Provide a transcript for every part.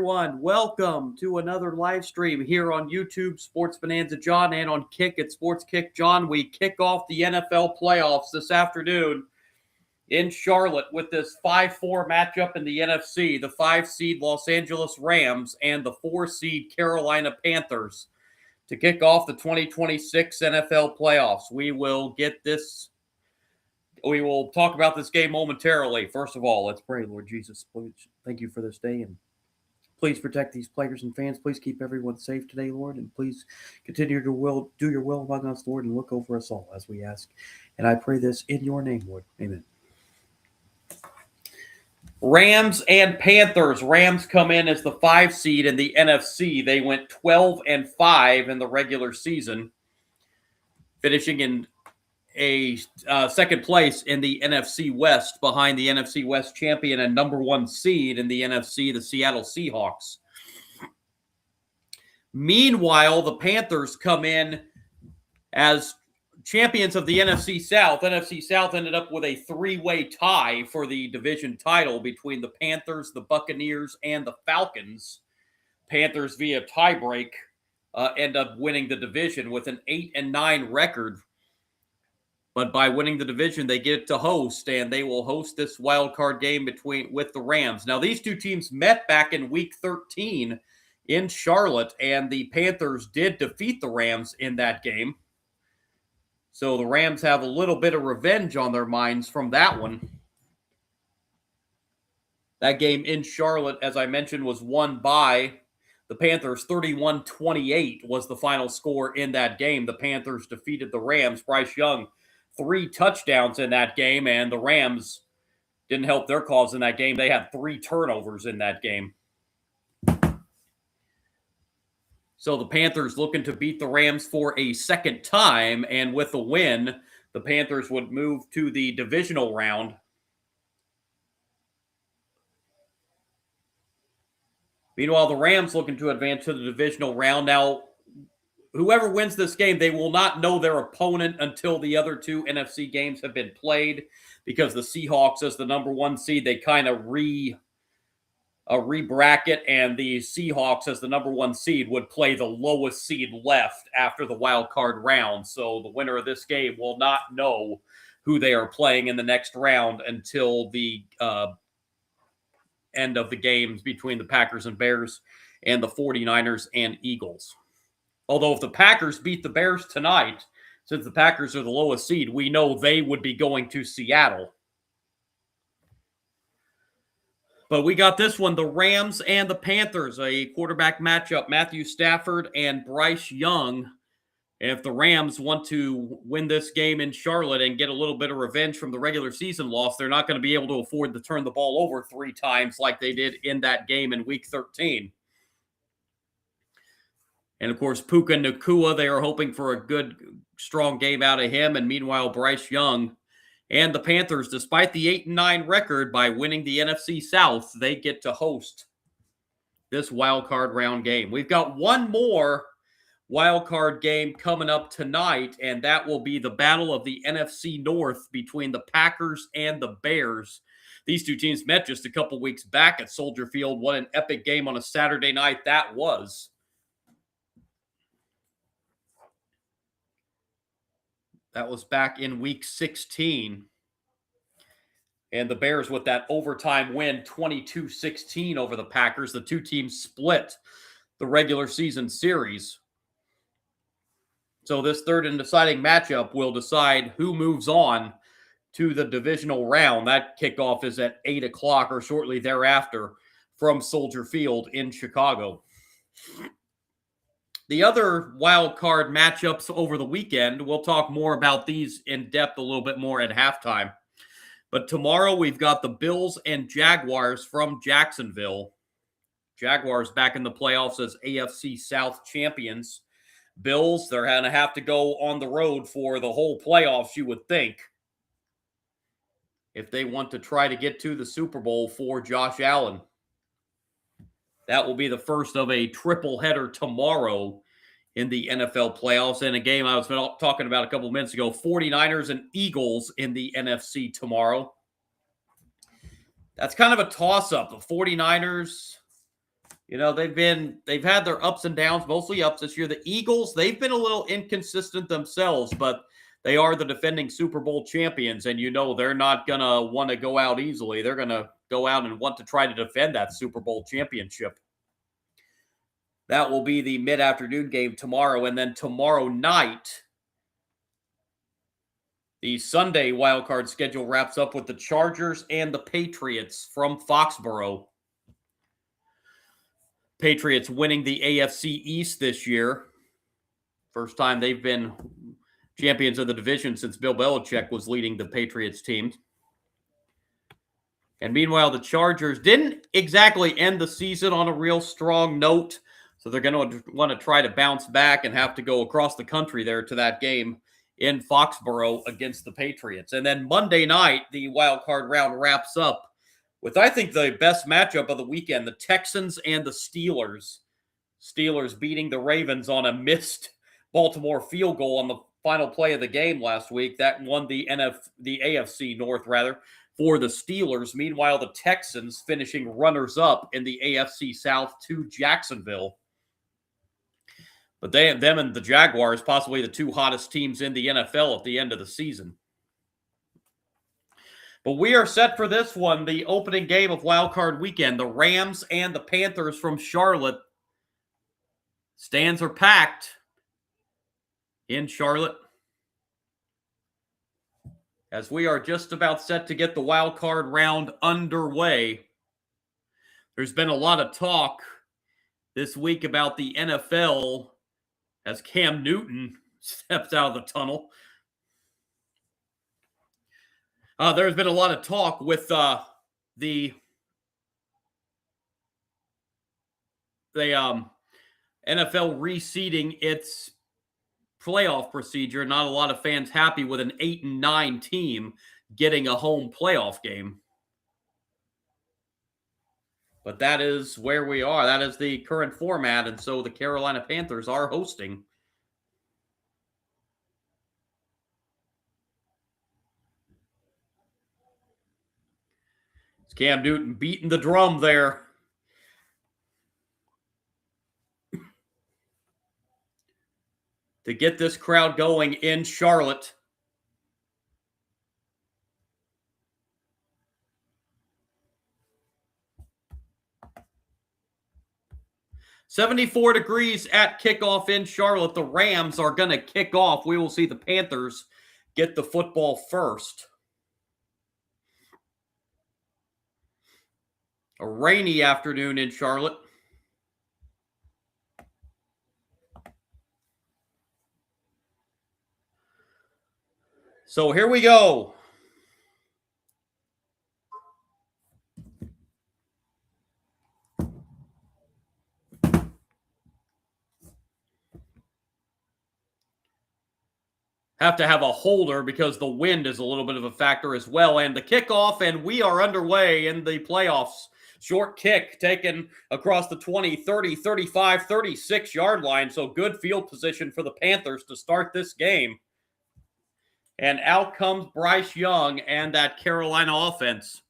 everyone. Welcome to another live stream here on YouTube, Sports Bonanza John, and on Kick at Sports Kick John. We kick off the NFL playoffs this afternoon in Charlotte with this 5-4 matchup in the NFC. The 5-seed Los Angeles Rams and the 4-seed Carolina Panthers to kick off the 2026 NFL playoffs. We will talk about this game momentarily. First of all, let's pray. Lord Jesus, please thank you for this day, and please protect these players and fans. Please keep everyone safe today, Lord, and please continue to do your will among us, Lord, and look over us all as we ask. And I pray this in your name, Lord. Amen. Rams and Panthers. Rams come in as the 5 seed in the NFC. They went 12-5 in the regular season, finishing in a second place in the NFC West behind the NFC West champion and number 1 seed in the NFC, the Seattle Seahawks. Meanwhile, the Panthers come in as champions of the NFC South. NFC South ended up with a 3-way tie for the division title between the Panthers, the Buccaneers, and the Falcons. Panthers via tiebreak end up winning the division with an 8-9 record. But by winning the division, they get to host, and they will host this wild card game with the Rams. Now, these two teams met back in Week 13 in Charlotte, and the Panthers did defeat the Rams in that game. So the Rams have a little bit of revenge on their minds from that one. That game in Charlotte, as I mentioned, was won by the Panthers. 31-28 was the final score in that game. The Panthers defeated the Rams. Bryce Young, 3 touchdowns in that game, and the Rams didn't help their cause in that game. They had 3 turnovers in that game. So the Panthers looking to beat the Rams for a second time, and with a win, the Panthers would move to the divisional round. Meanwhile, the Rams looking to advance to the divisional round. Now, whoever wins this game, they will not know their opponent until the other 2 NFC games have been played, because the Seahawks, as the number 1 seed, they kind of re-bracket, and the Seahawks, as the number 1 seed, would play the lowest seed left after the wild card round. So the winner of this game will not know who they are playing in the next round until the end of the games between the Packers and Bears and the 49ers and Eagles. Although if the Packers beat the Bears tonight, since the Packers are the lowest seed, we know they would be going to Seattle. But we got this one, the Rams and the Panthers, a quarterback matchup, Matthew Stafford and Bryce Young. And if the Rams want to win this game in Charlotte and get a little bit of revenge from the regular season loss, they're not going to be able to afford to turn the ball over 3 times like they did in that game in Week 13. And, of course, Puka Nacua, they are hoping for a good, strong game out of him. And meanwhile, Bryce Young and the Panthers, despite the 8-9 record, by winning the NFC South, they get to host this wild card round game. We've got one more wild card game coming up tonight, and that will be the battle of the NFC North between the Packers and the Bears. These two teams met just a couple weeks back at Soldier Field. What an epic game on a Saturday night that was. That was back in Week 16. And the Bears with that overtime win, 22-16 over the Packers. The two teams split the regular season series. So this third and deciding matchup will decide who moves on to the divisional round. That kickoff is at 8 o'clock or shortly thereafter from Soldier Field in Chicago. The other wild card matchups over the weekend, we'll talk more about these in depth a little bit more at halftime. But tomorrow we've got the Bills and Jaguars from Jacksonville. Jaguars back in the playoffs as AFC South champions. Bills, they're going to have to go on the road for the whole playoffs, you would think, if they want to try to get to the Super Bowl for Josh Allen. That will be the first of a triple header tomorrow in the NFL playoffs. And a game I was talking about a couple of minutes ago, 49ers and Eagles in the NFC tomorrow. That's kind of a toss-up. The 49ers, they've had their ups and downs, mostly ups this year. The Eagles, they've been a little inconsistent themselves, but they are the defending Super Bowl champions, and they're not going to want to go out easily. They're going to go out and want to try to defend that Super Bowl championship. That will be the mid-afternoon game tomorrow, and then tomorrow night, the Sunday wildcard schedule wraps up with the Chargers and the Patriots from Foxborough. Patriots winning the AFC East this year. First time they've been champions of the division since Bill Belichick was leading the Patriots team. And meanwhile, the Chargers didn't exactly end the season on a real strong note, so they're going to want to try to bounce back and have to go across the country there to that game in Foxborough against the Patriots. And then Monday night, the wild card round wraps up with, I think, the best matchup of the weekend, the Texans and the Steelers. Steelers beating the Ravens on a missed Baltimore field goal on the final play of the game last week. That won the AFC North, for the Steelers. Meanwhile, the Texans finishing runners-up in the AFC South to Jacksonville. But them and the Jaguars, possibly the two hottest teams in the NFL at the end of the season. But we are set for this one, the opening game of Wild Card Weekend. The Rams and the Panthers from Charlotte. Stands are packed in Charlotte, as we are just about set to get the wild card round underway. There's been a lot of talk this week about the NFL as Cam Newton steps out of the tunnel. There's been a lot of talk with the NFL reseeding its playoff procedure. Not a lot of fans happy with an 8-9 team getting a home playoff game. But that is where we are. That is the current format, and so the Carolina Panthers are hosting. It's Cam Newton beating the drum there. To get this crowd going in Charlotte. $74 at kickoff in Charlotte. The Rams are going to kick off. We will see the Panthers get the football first. A rainy afternoon in Charlotte. So here we go. Have to have a holder because the wind is a little bit of a factor as well. And the kickoff, and we are underway in the playoffs. Short kick taken across the 20, 30, 35, 36-yard line. So good field position for the Panthers to start this game. And out comes Bryce Young and that Carolina offense.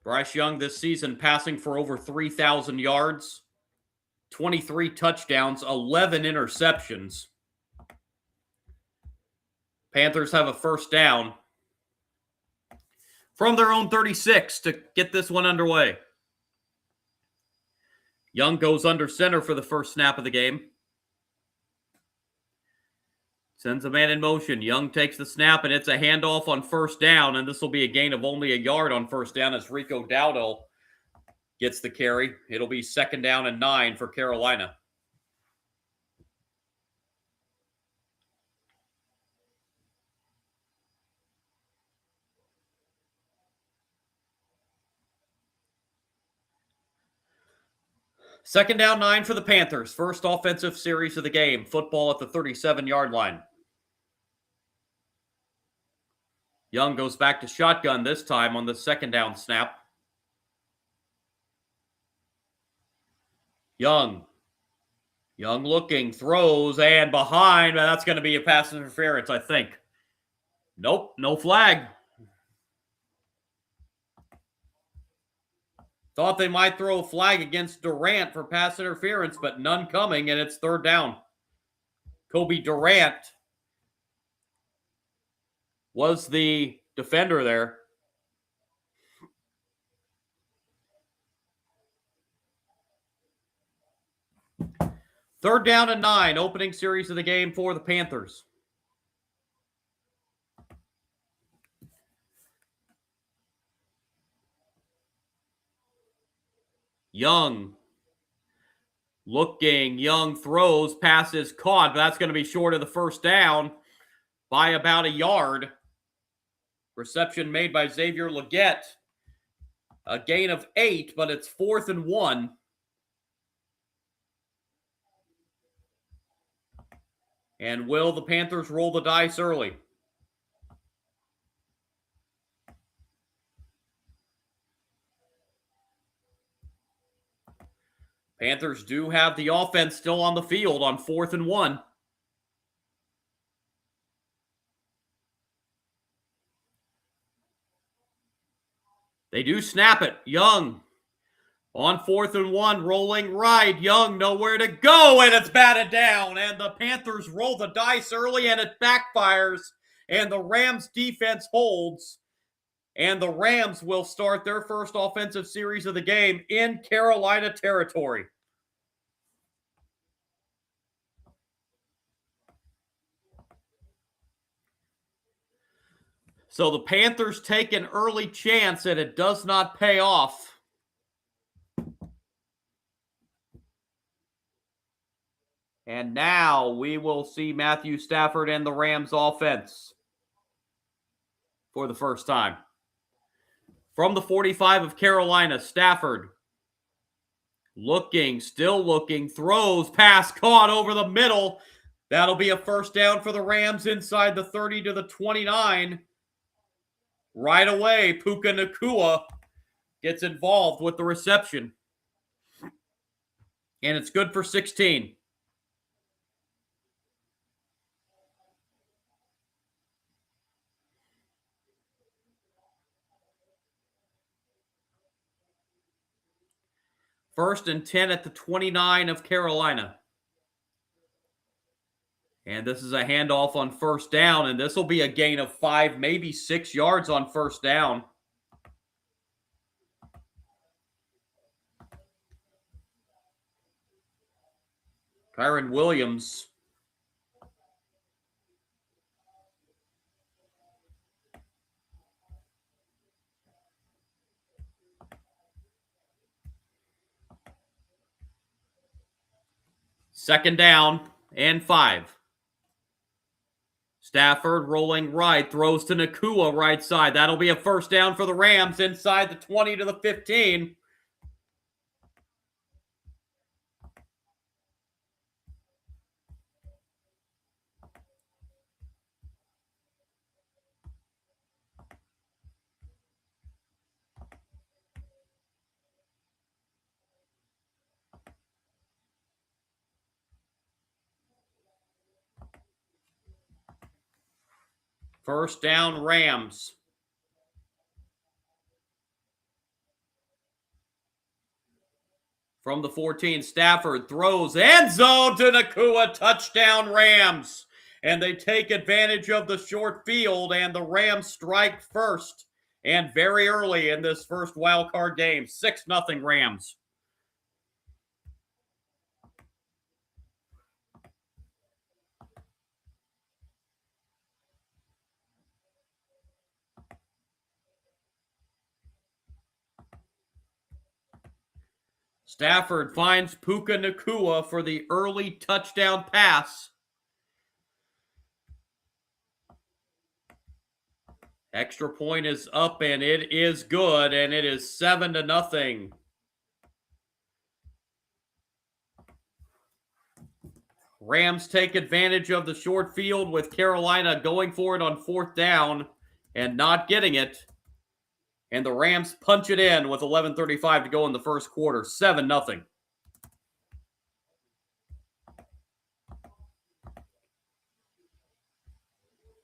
Bryce Young this season passing for over 3,000 yards, 23 touchdowns, 11 interceptions. Panthers have a first down from their own 36 to get this one underway. Young goes under center for the first snap of the game. Sends a man in motion. Young takes the snap, and it's a handoff on first down, and this will be a gain of only a yard on first down as Rico Dowdle gets the carry. It'll be 2nd down and 9 for Carolina. Second down 9 for the Panthers. First offensive series of the game. Football at the 37-yard line. Young goes back to shotgun this time on the 2nd down snap. Young Young looking, throws, and behind. That's going to be a pass interference, I think. Nope, no flag. Thought they might throw a flag against Durant for pass interference, but none coming, and it's third down. Kobe Durant was the defender there. Third down and 9, opening series of the game for the Panthers. Young looking, Young throws, passes caught, but that's going to be short of the first down by about a yard. Reception made by Xavier Legette. A gain of 8, but it's 4th and 1. And will the Panthers roll the dice early? Panthers do have the offense still on the field on 4th and 1. They do snap it. Young on 4th and 1, rolling right. Young nowhere to go, and it's batted down. And the Panthers roll the dice early, and it backfires. And the Rams defense holds. And the Rams will start their first offensive series of the game in Carolina territory. So the Panthers take an early chance, and it does not pay off. And now we will see Matthew Stafford and the Rams offense for the first time. From the 45 of Carolina, Stafford looking, still looking, throws, pass caught over the middle. That'll be a first down for the Rams inside the 30 to the 29. Right away, Puka Nacua gets involved with the reception. And it's good for 16. First and 10 at the 29 of Carolina. And this is a handoff on first down, and this will be a gain of 5, maybe 6 yards on first down. Kyron Williams. Second down and 5. Stafford rolling right, throws to Nacua right side. That'll be a first down for the Rams inside the 20 to the 15. First down, Rams. From the 14, Stafford throws end zone to Nacua, touchdown Rams. And they take advantage of the short field, and the Rams strike first and very early in this first wild card game. 6-0 Rams. Stafford finds Puka Nacua for the early touchdown pass. Extra point is up, and it is good, and it is 7-0. Rams take advantage of the short field with Carolina going for it on fourth down and not getting it. And the Rams punch it in with 11:35 to go in the first quarter. 7-0.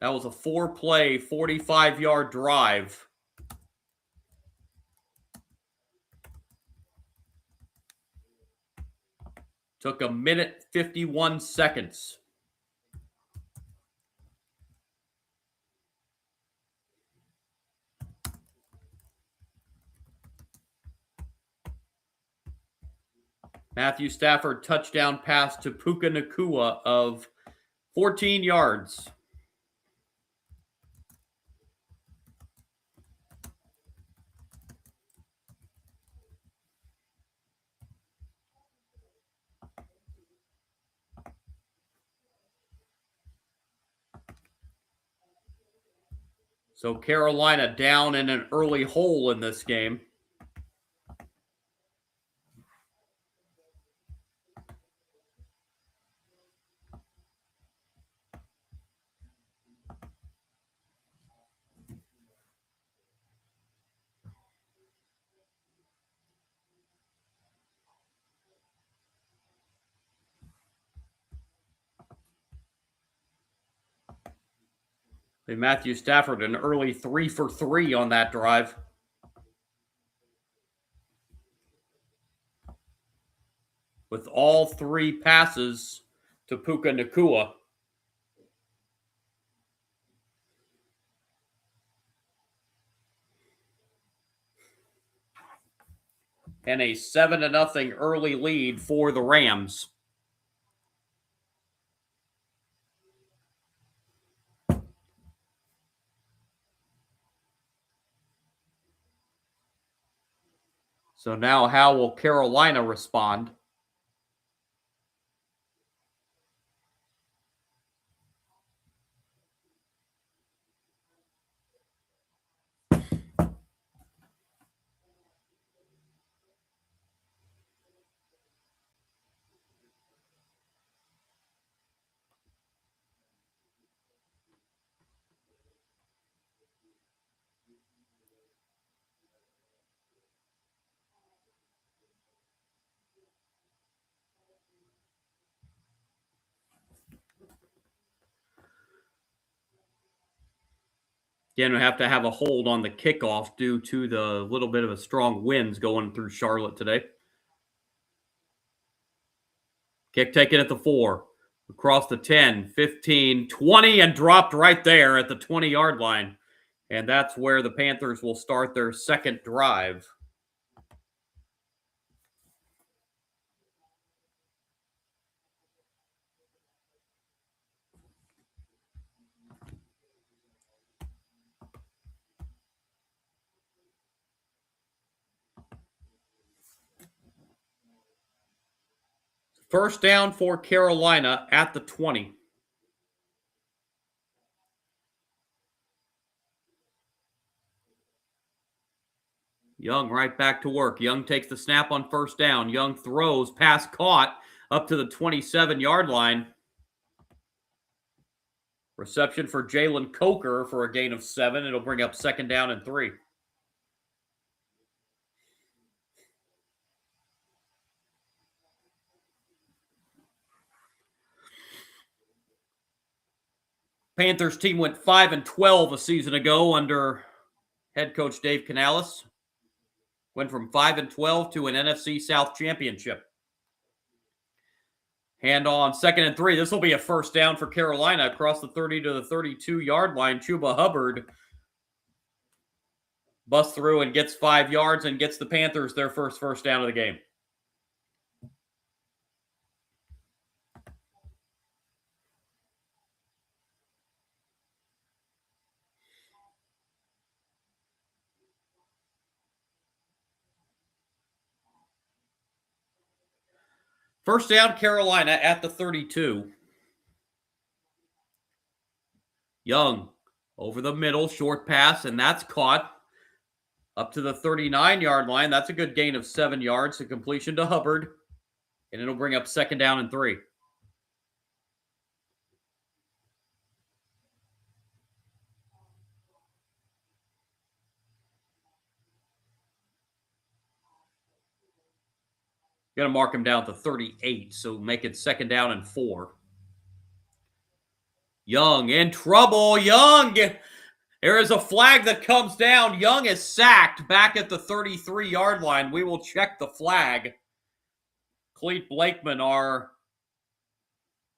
That was a 4-play, 45-yard drive. Took 1:51 seconds. Matthew Stafford touchdown pass to Puka Nacua of 14 yards. So Carolina down in an early hole in this game. Matthew Stafford, an early 3 for 3 on that drive. With all 3 passes to Puka Nacua. And a 7-0 early lead for the Rams. So now how will Carolina respond? Again, we have to have a hold on the kickoff due to the little bit of a strong winds going through Charlotte today. Kick taken at the 4. Across the 10, 15, 20, and dropped right there at the 20-yard line. And that's where the Panthers will start their second drive. First down for Carolina at the 20. Young right back to work. Young takes the snap on first down. Young throws, pass caught up to the 27-yard line. Reception for Jalen Coker for a gain of 7. It'll bring up second down and 3. Panthers team went 5-12 a season ago under head coach Dave Canales. Went from 5-12 to an NFC South championship. Hand on second and 3. This will be a first down for Carolina across the 30 to the 32-yard line. Chuba Hubbard busts through and gets 5 yards and gets the Panthers their first down of the game. First down, Carolina at the 32. Young over the middle, short pass, and that's caught up to the 39-yard line. That's a good gain of 7 yards. A completion to Hubbard, and it'll bring up second down and 3. Got to mark him down to 38, so make it second down and 4. Young in trouble. Young. There is a flag that comes down. Young is sacked back at the 33-yard line. We will check the flag. Clete Blakeman, our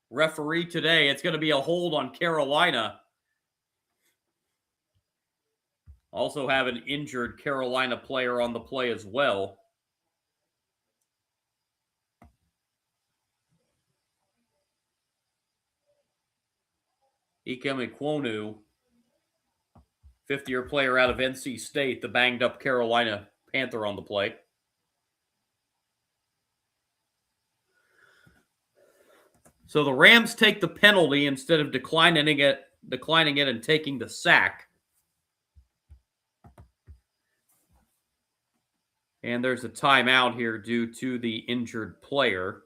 referee today. It's going to be a hold on Carolina. Also have an injured Carolina player on the play as well. Ikem Ekwonu, fifth-year player out of NC State, the banged-up Carolina Panther on the play. So the Rams take the penalty instead of declining it and taking the sack. And there's a timeout here due to the injured player.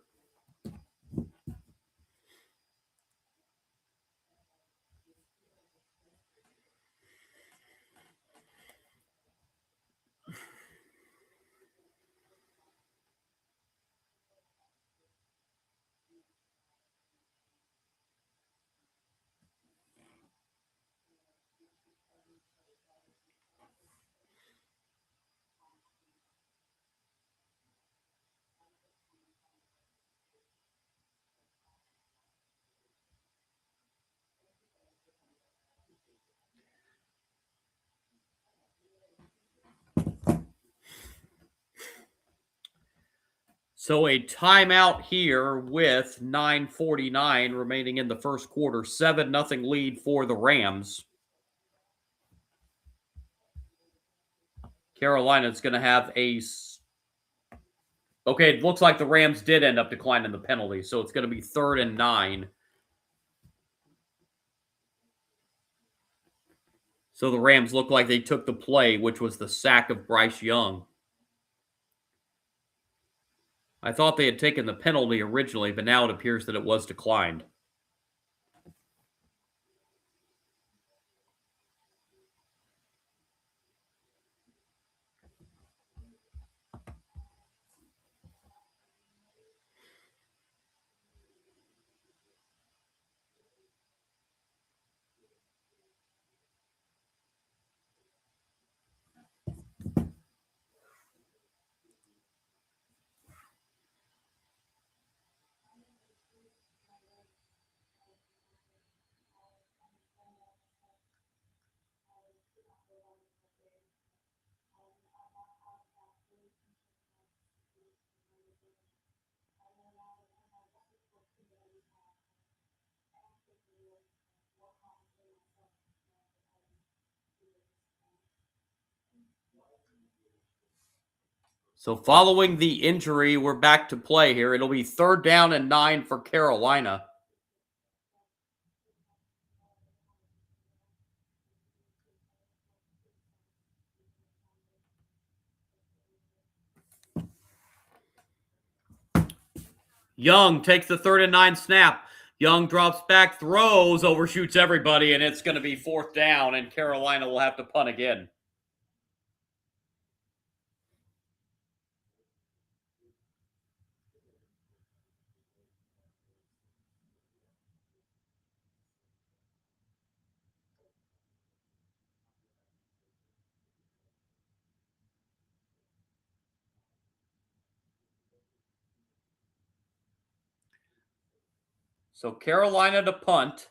So a timeout here with 9:49 remaining in the first quarter. 7-0 lead for the Rams. Carolina's going to have a... Okay, it looks like the Rams did end up declining the penalty, so it's going to be 3rd and 9. So the Rams look like they took the play, which was the sack of Bryce Young. I thought they had taken the penalty originally, but now it appears that it was declined. So following the injury, we're back to play here. It'll be 3rd down and 9 for Carolina. Young takes the 3rd and 9 snap. Young drops back, throws, overshoots everybody, and it's going to be 4th down, and Carolina will have to punt again. So Carolina to punt.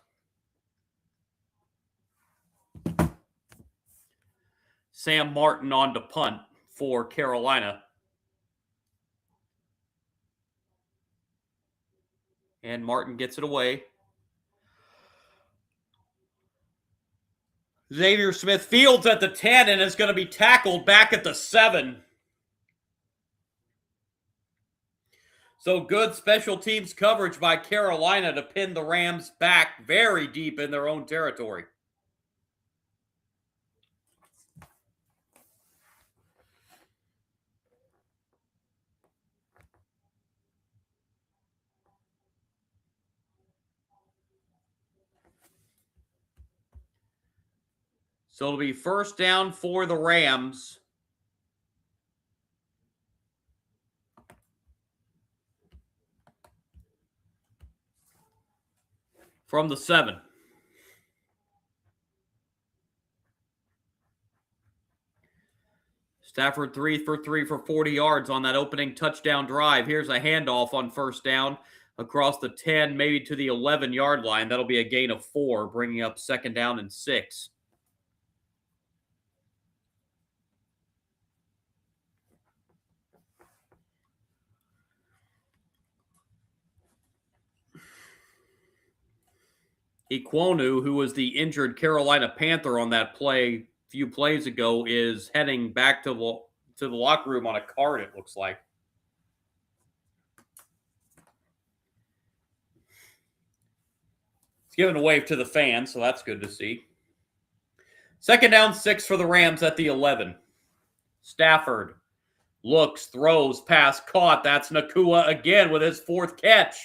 Sam Martin on to punt for Carolina. And Martin gets it away. Xavier Smith fields at the 10 and is going to be tackled back at the 7. So good special teams coverage by Carolina to pin the Rams back very deep in their own territory. So it'll be 1st down for the Rams. From the 7. Stafford 3 for 3 for 40 yards on that opening touchdown drive. Here's a handoff on first down across the 10, maybe to the 11-yard line. That'll be a gain of 4, bringing up second down and 6. Ekwonu, who was the injured Carolina Panther on that play a few plays ago, is heading back to the locker room on a cart, it looks like. He's giving a wave to the fans, so that's good to see. Second down, 6 for the Rams at the 11. Stafford looks, throws, pass, caught. That's Nacua again with his 4th catch.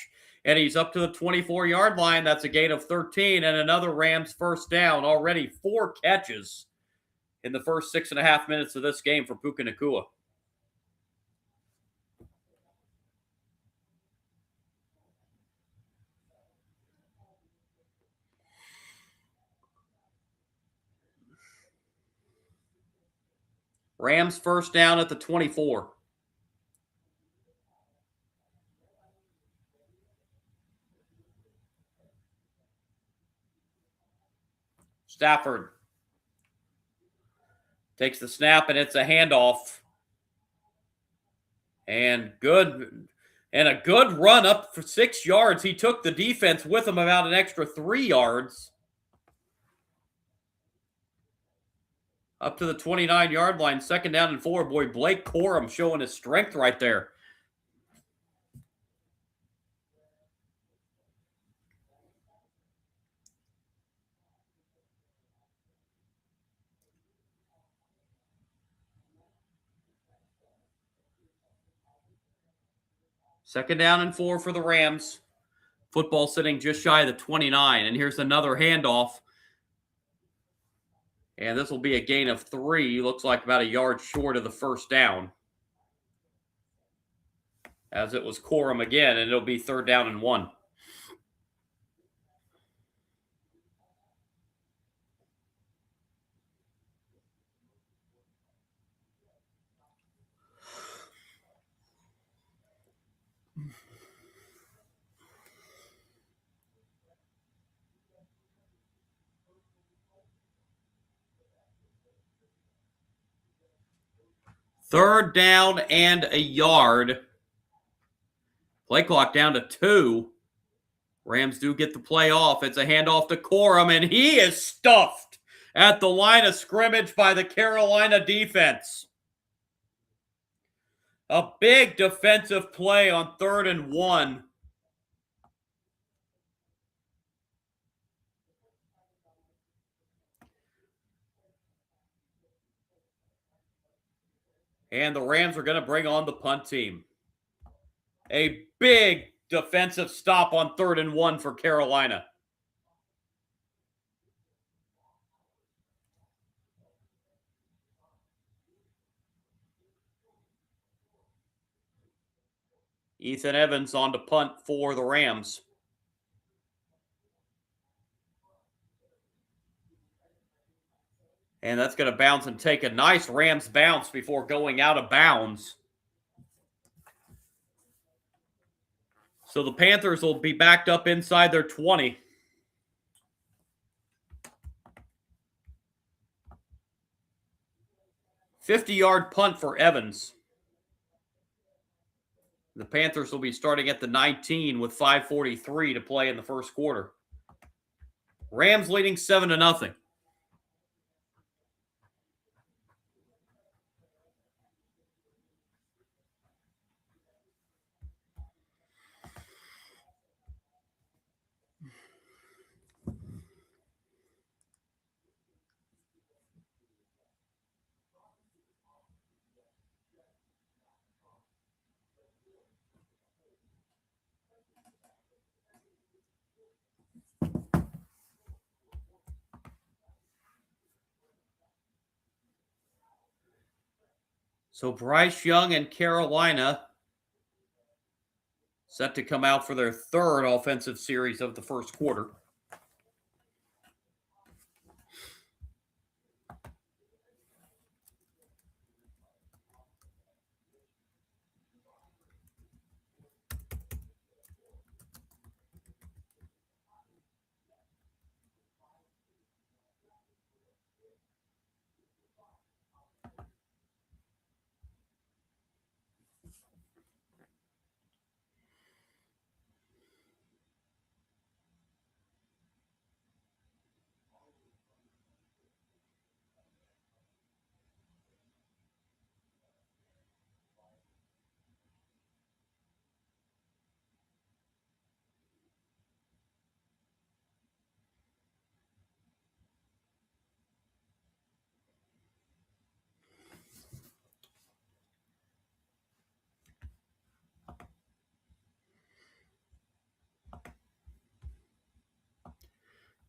And he's up to the 24-yard line. That's a gain of 13 and another Rams first down. Already 4 catches in the first 6.5 minutes of this game for Puka Nacua. Rams first down at the 24. Stafford takes the snap, and it's a handoff. And a good run up for 6 yards. He took the defense with him about an extra 3 yards. Up to the 29-yard line, second down and 4. Boy, Blake Corum showing his strength right there. Second down and 4 for the Rams. Football sitting just shy of the 29. And here's another handoff. And this will be a gain of 3. Looks like about a yard short of the first down. As it was Corum again, and it'll be third down and 1. Third down and a yard. Play clock down to 2. Rams do get the play off. It's a handoff to Corum, and he is stuffed at the line of scrimmage by the Carolina defense. A big defensive play on 3rd and 1. And the Rams are going to bring on the punt team. A big defensive stop on 3rd and 1 for Carolina. Ethan Evans on to punt for the Rams. And that's going to bounce and take a nice Rams bounce before going out of bounds. So the Panthers will be backed up inside their 20. $50-yard punt for Evans. The Panthers will be starting at the 19 with 5:43 to play in the first quarter. Rams leading 7-0. So Bryce Young and Carolina set to come out for their 3rd offensive series of the first quarter.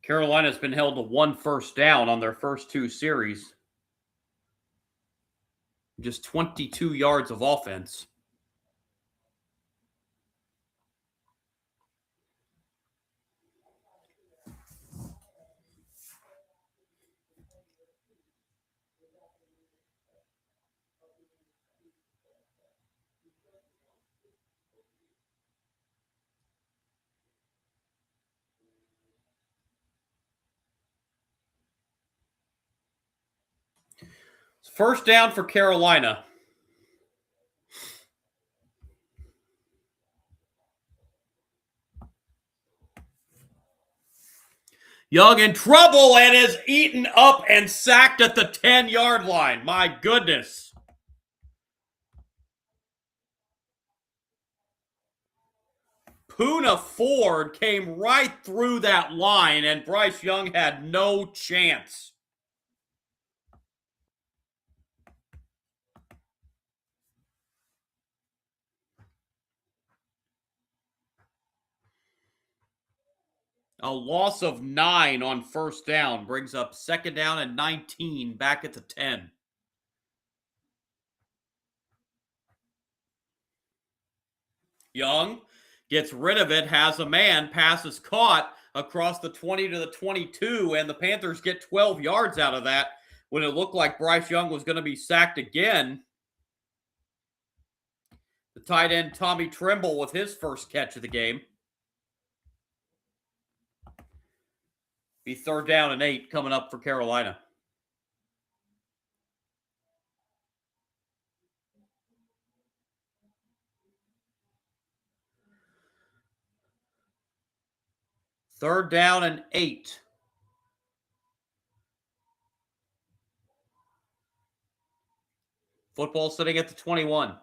Carolina's been held to 1 first down on their first 2 series. Just 22 yards of offense. First down for Carolina. Young in trouble and is eaten up and sacked at the 10-yard line. My goodness. Poona Ford came right through that line, and Bryce Young had no chance. A loss of 9 on first down brings up second down and 19 back at the 10. Young gets rid of it, has a man, pass is caught across the 20 to the 22, and the Panthers get 12 yards out of that when it looked like Bryce Young was going to be sacked again. The tight end Tommy Tremble with his first catch of the game. Be third down and 8 coming up for Carolina. Third down and 8. Football sitting at the 21.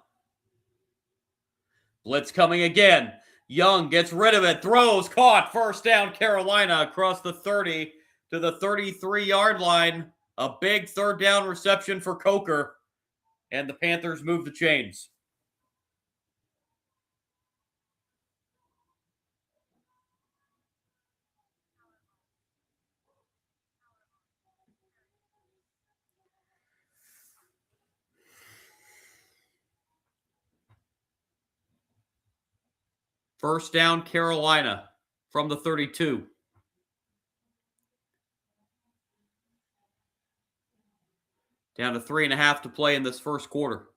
Blitz coming again. Young gets rid of it, throws, caught, first down Carolina across the 30 to the 33-yard line. A big third down reception for Coker, and the Panthers move the chains. First down Carolina from the 32. Down to 3.5 to play in this first quarter.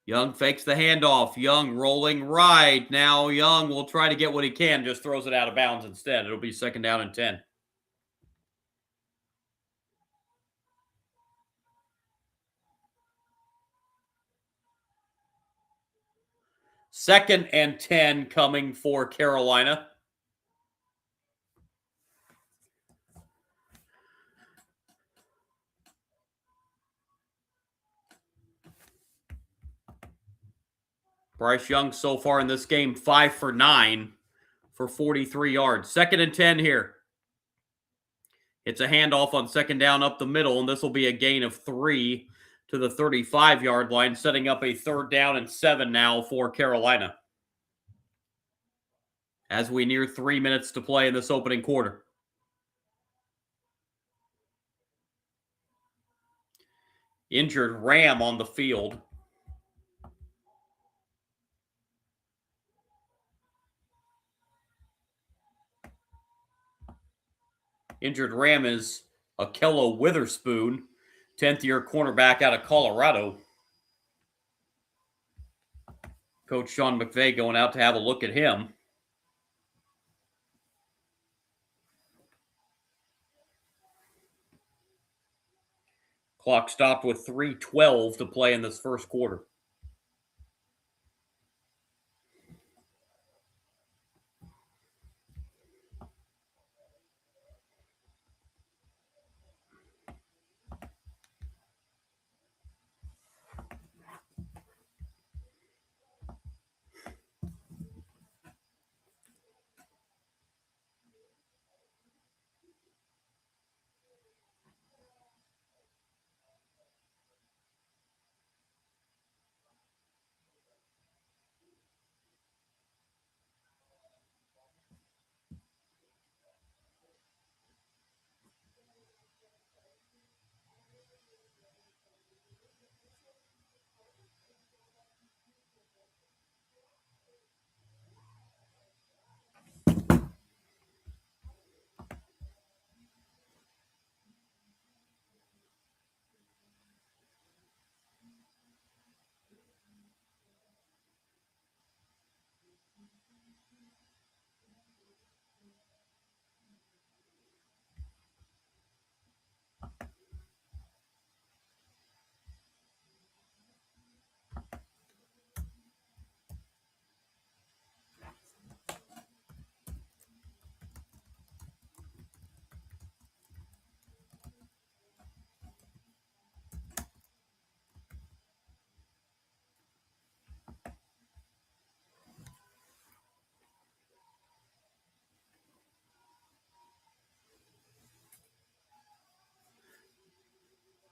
Young fakes the handoff. Young rolling right. Now Young will try to get what he can, just throws it out of bounds instead. It'll be second down and 10. Second and 10 coming for Carolina. Bryce Young so far in this game, 5 for 9 for 43 yards. Second and 10 here. It's a handoff on second down up the middle, and this will be a gain of 3 to the 35-yard line, setting up a third down and 7 now for Carolina. As we near 3 minutes to play in this opening quarter. Injured Ram on the field. Injured Ram is Akello Witherspoon, 10th-year cornerback out of Colorado. Coach Sean McVay going out to have a look at him. Clock stopped with 3:12 to play in this first quarter.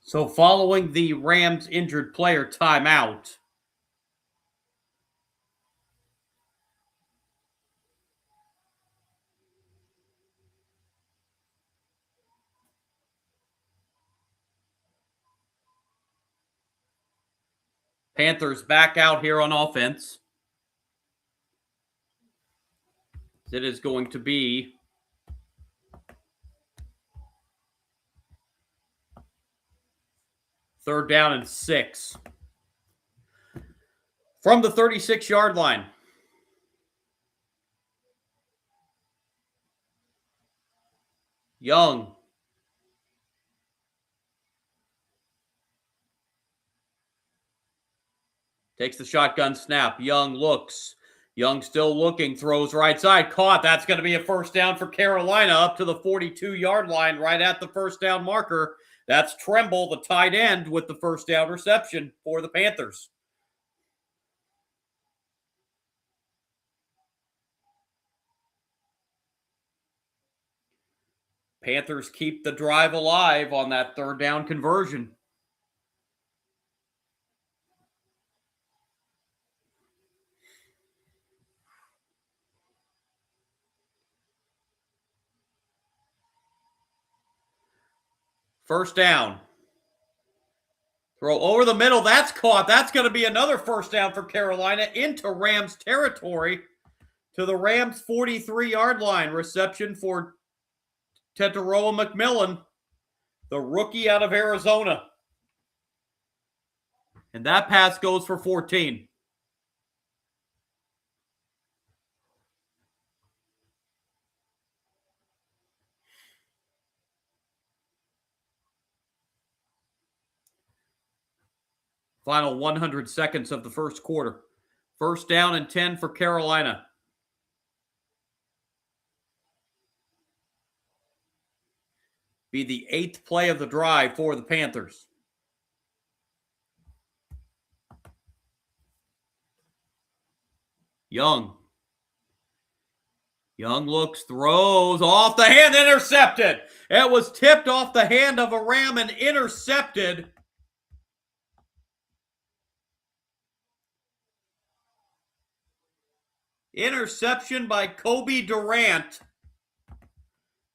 So following the Rams injured player timeout, Panthers back out here on offense. It is going to be third down and 6. From the 36-yard line. Young. Takes the shotgun snap. Young looks. Young still looking. Throws right side. Caught. That's going to be a first down for Carolina up to the 42-yard line, right at the first down marker. That's Tremble, the tight end, with the first down reception for the Panthers. Panthers keep the drive alive on that third down conversion. First down. Throw over the middle. That's caught. That's going to be another first down for Carolina into Rams territory to the Rams 43-yard line. Reception for Tetairoa McMillan, the rookie out of Arizona. And that pass goes for 14. Final 100 seconds of the first quarter. First down and 10 for Carolina. Be the 8th play of the drive for the Panthers. Young. Young looks, throws off the hand, intercepted. It was tipped off the hand of a Ram and intercepted. Interception by Kobe Durant.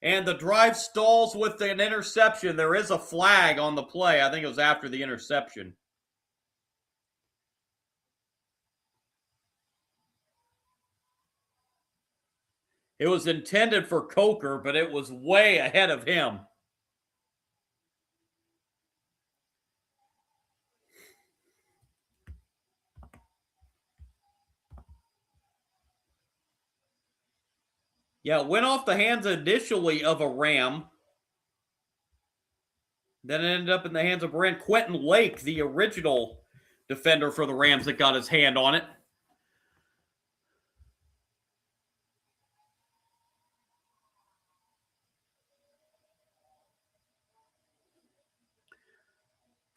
And the drive stalls with an interception. There is a flag on the play. I think it was after the interception. It was intended for Coker, but it was way ahead of him. Yeah, it went off the hands initially of a Ram. Then it ended up in the hands of Quentin Lake, the original defender for the Rams that got his hand on it.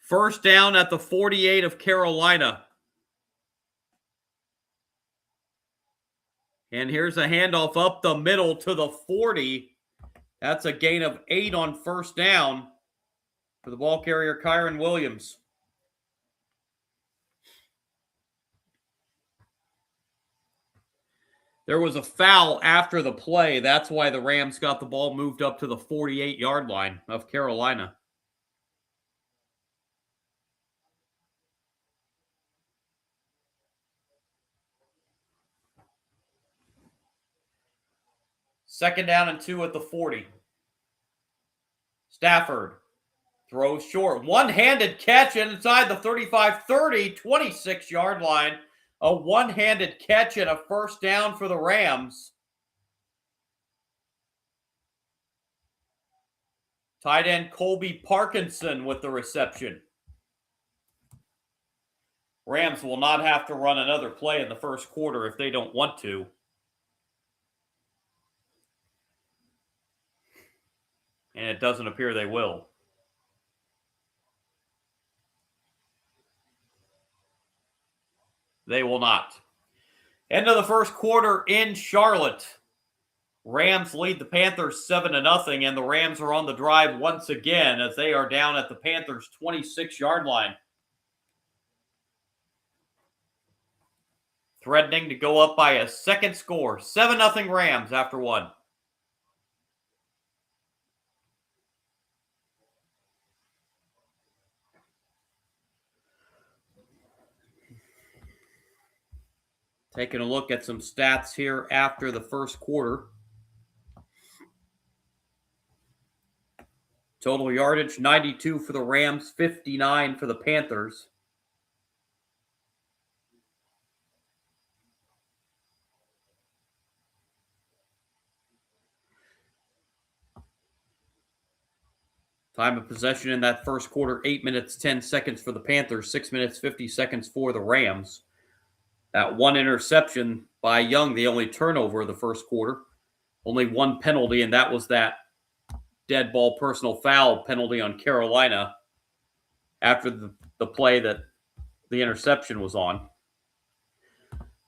First down at the 48 of Carolina. And here's a handoff up the middle to the 40. That's a gain of 8 on first down for the ball carrier, Kyron Williams. There was a foul after the play. That's why the Rams got the ball moved up to the 48-yard line of Carolina. Second down and 2 at the 40. Stafford throws short. One-handed catch inside the 35-30, 26-yard line. A one-handed catch and a first down for the Rams. Tight end Colby Parkinson with the reception. Rams will not have to run another play in the first quarter if they don't want to. And it doesn't appear they will. They will not. End of the first quarter in Charlotte. Rams lead the Panthers 7-0, and the Rams are on the drive once again as they are down at the Panthers' 26-yard line. Threatening to go up by a second score. 7-0 Rams after one. Taking a look at some stats here after the first quarter. Total yardage, 92 for the Rams, 59 for the Panthers. Time of possession in that first quarter, 8 minutes, 10 seconds for the Panthers, 6 minutes, 50 seconds for the Rams. That one interception by Young, the only turnover of the first quarter. Only one penalty, and that was that dead ball personal foul penalty on Carolina after the play that the interception was on.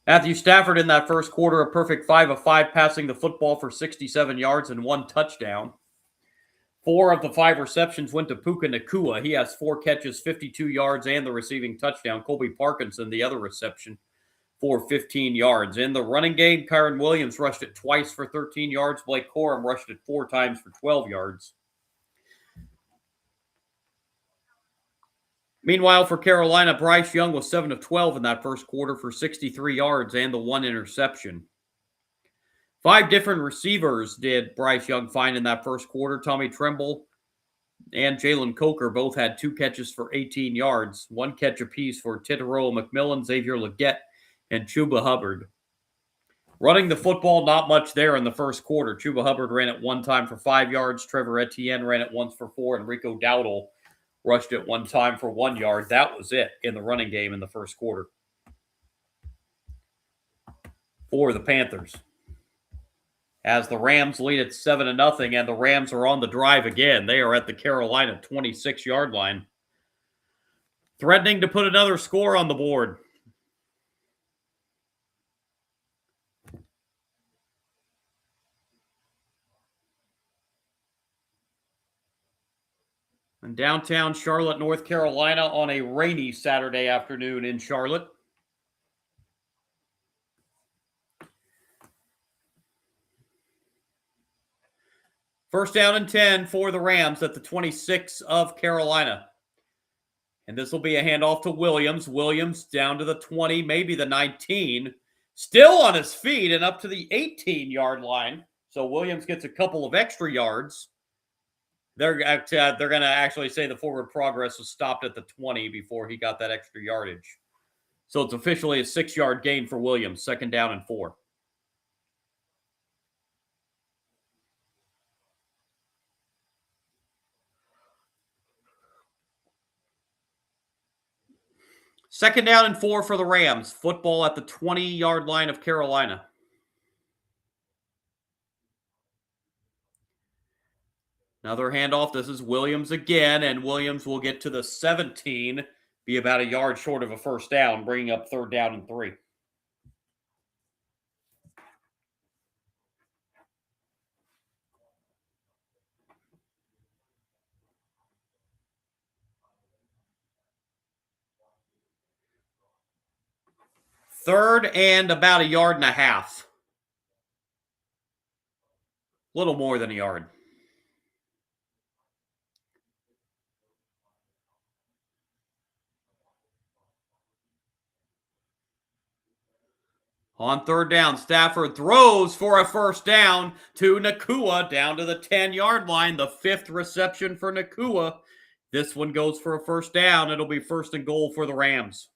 Matthew Stafford in that first quarter, a perfect 5 of 5, passing the football for 67 yards and 1 touchdown. 4 of the 5 receptions went to Puka Nacua. He has 4 catches, 52 yards, and the receiving touchdown. Colby Parkinson, the other reception, for 15 yards. In the running game, Kyron Williams rushed it twice for 13 yards. Blake Corum rushed it 4 times for 12 yards. Meanwhile, for Carolina, Bryce Young was 7 of 12 in that first quarter for 63 yards and the 1 interception. 5 different receivers did Bryce Young find in that first quarter. Tommy Tremble and Jalen Coker both had 2 catches for 18 yards. 1 catch apiece for Titaroa McMillan, Xavier Legette, and Chuba Hubbard. Running the football, not much there in the first quarter. Chuba Hubbard ran it 1 time for 5 yards. Trevor Etienne ran it once for 4, and Rico Dowdle rushed it 1 time for 1 yard. That was it in the running game in the first quarter for the Panthers. As the Rams lead at 7-0, and the Rams are on the drive again. They are at the Carolina 26-yard line, threatening to put another score on the board. In downtown Charlotte, North Carolina, on a rainy Saturday afternoon in Charlotte. First down and 10 for the Rams at the 26 of Carolina. And this will be a handoff to Williams. Williams down to the 20, maybe the 19. Still on his feet and up to the 18-yard line. So Williams gets a couple of extra yards. They're going to actually say the forward progress was stopped at the 20 before he got that extra yardage. So it's officially a 6-yard gain for Williams, 2nd down and 4. Second down and 4 for the Rams. Football at the 20-yard line of Carolina. Another handoff. This is Williams again, and Williams will get to the 17, be about a yard short of a first down, bringing up 3rd down and 3. Third and about a yard and a half. A little more than a yard. On 3rd down, Stafford throws for a first down to Nacua down to the 10-yard line. The 5th reception for Nacua. This one goes for a first down. It'll be 1st and goal for the Rams.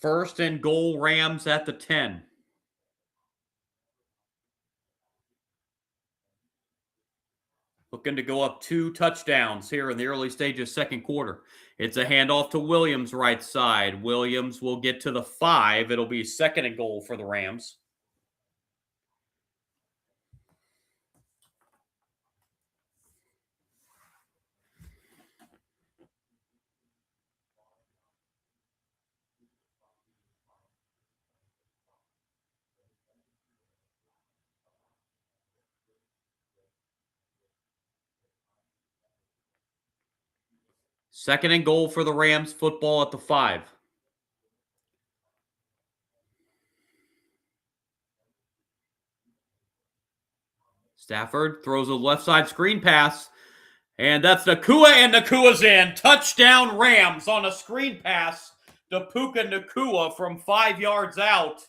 First and goal, Rams at the 10. Looking to go up 2 touchdowns here in the early stages, second quarter. It's a handoff to Williams right side. Williams will get to the 5. It'll be 2nd and goal for the Rams. Second and goal for the Rams, football at the 5. Stafford throws a left side screen pass, and that's Nacua, and Nakua's in. Touchdown Rams on a screen pass to Puka Nacua from 5 yards out.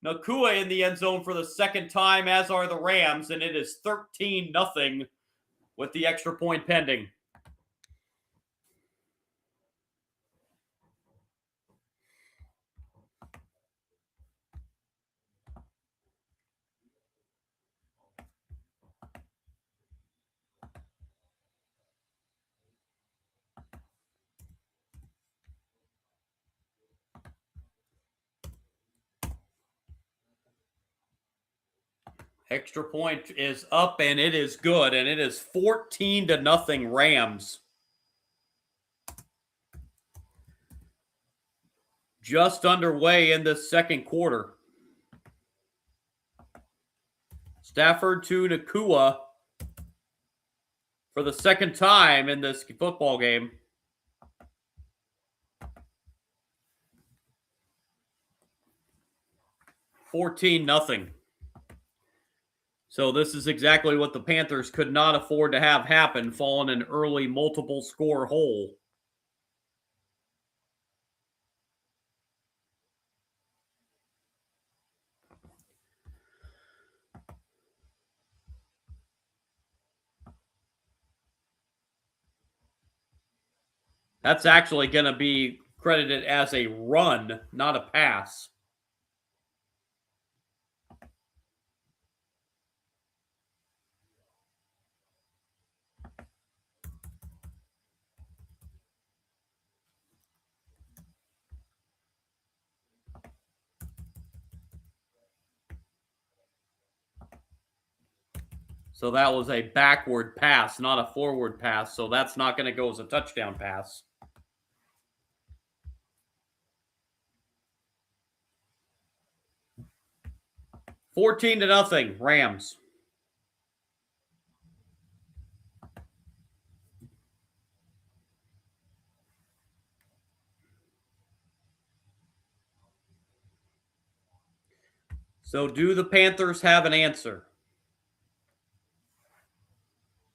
Nacua in the end zone for the second time, as are the Rams, and it is 13-0 with the extra point pending. Extra point is up, and it is good, and it is 14-0 Rams. Just underway in this second quarter. Stafford to Nacua for the second time in this football game. $14-0. So this is exactly what the Panthers could not afford to have happen, fall in an early multiple score hole. That's actually going to be credited as a run, not a pass. So that was a backward pass, not a forward pass. So that's not going to go as a touchdown pass. $14-0, Rams. So do the Panthers have an answer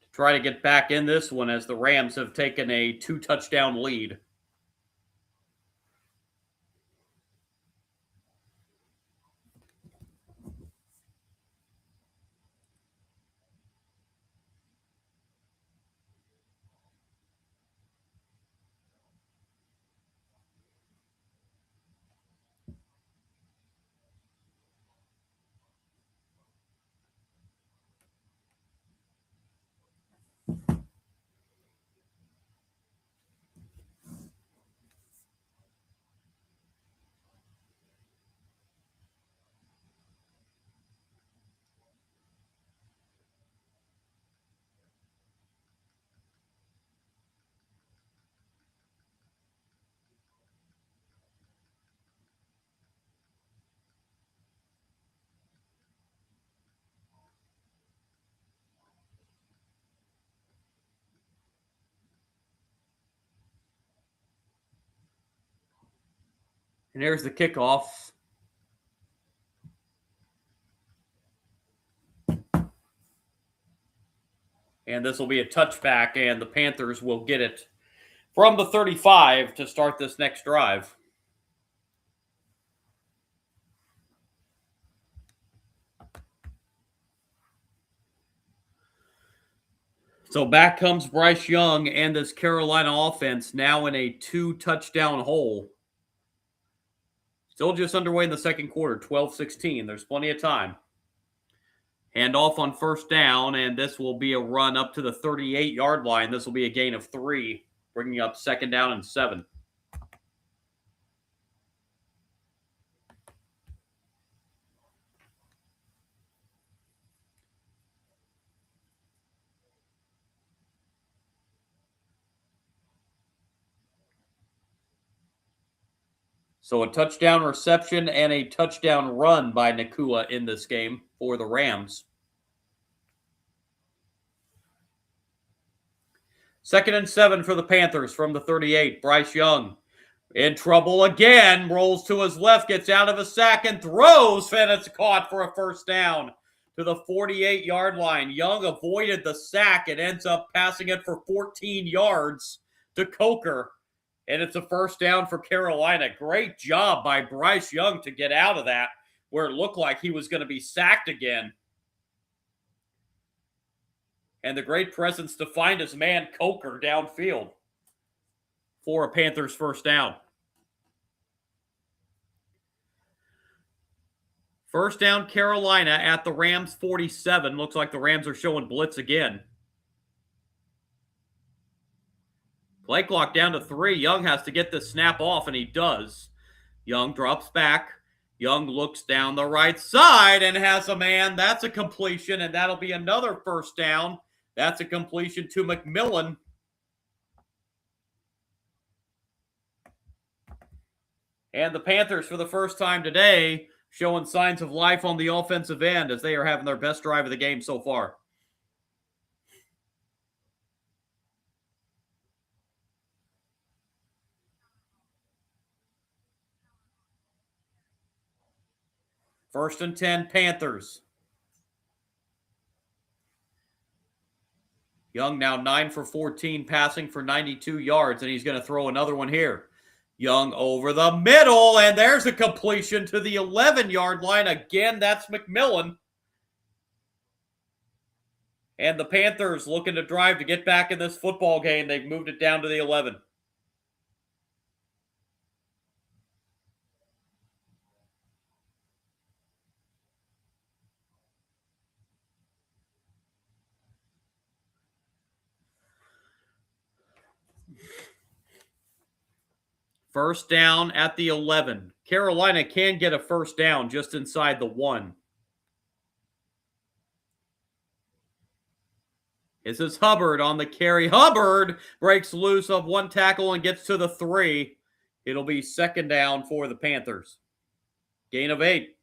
to try to get back in this one, as the Rams have taken a 2-touchdown lead? And there's the kickoff. And this will be a touchback, and the Panthers will get it from the 35 to start this next drive. So back comes Bryce Young and this Carolina offense, now in a 2-touchdown hole. Still just underway in the second quarter, 12-16. There's plenty of time. Handoff on first down, and this will be a run up to the 38-yard line. This will be a gain of 3, bringing up second down and 7. So a touchdown reception and a touchdown run by Nacua in this game for the Rams. 2nd and 7 for the Panthers from the 38. Bryce Young in trouble again. Rolls to his left, gets out of a sack, and throws. And it's caught for a first down to the 48-yard line. Young avoided the sack and ends up passing it for 14 yards to Coker. And it's a first down for Carolina. Great job by Bryce Young to get out of that where it looked like he was going to be sacked again. And the great presence to find his man Coker downfield for a Panthers first down. First down, Carolina at the Rams 47. Looks like the Rams are showing blitz again. Play clock down to 3. Young has to get this snap off, and he does. Young drops back. Young looks down the right side and has a man. That's a completion, and that'll be another first down. That's a completion to McMillan. And the Panthers, for the first time today, showing signs of life on the offensive end as they are having their best drive of the game so far. First and 10, Panthers. Young now 9 for 14, passing for 92 yards, and he's going to throw another one here. Young over the middle, and there's a completion to the 11-yard line. Again, that's McMillan. And the Panthers looking to drive to get back in this football game. They've moved it down to the 11. First down at the 11. Carolina can get a first down just inside the 1. This is Hubbard on the carry. Hubbard breaks loose of one tackle and gets to the 3. It'll be second down for the Panthers. Gain of 8.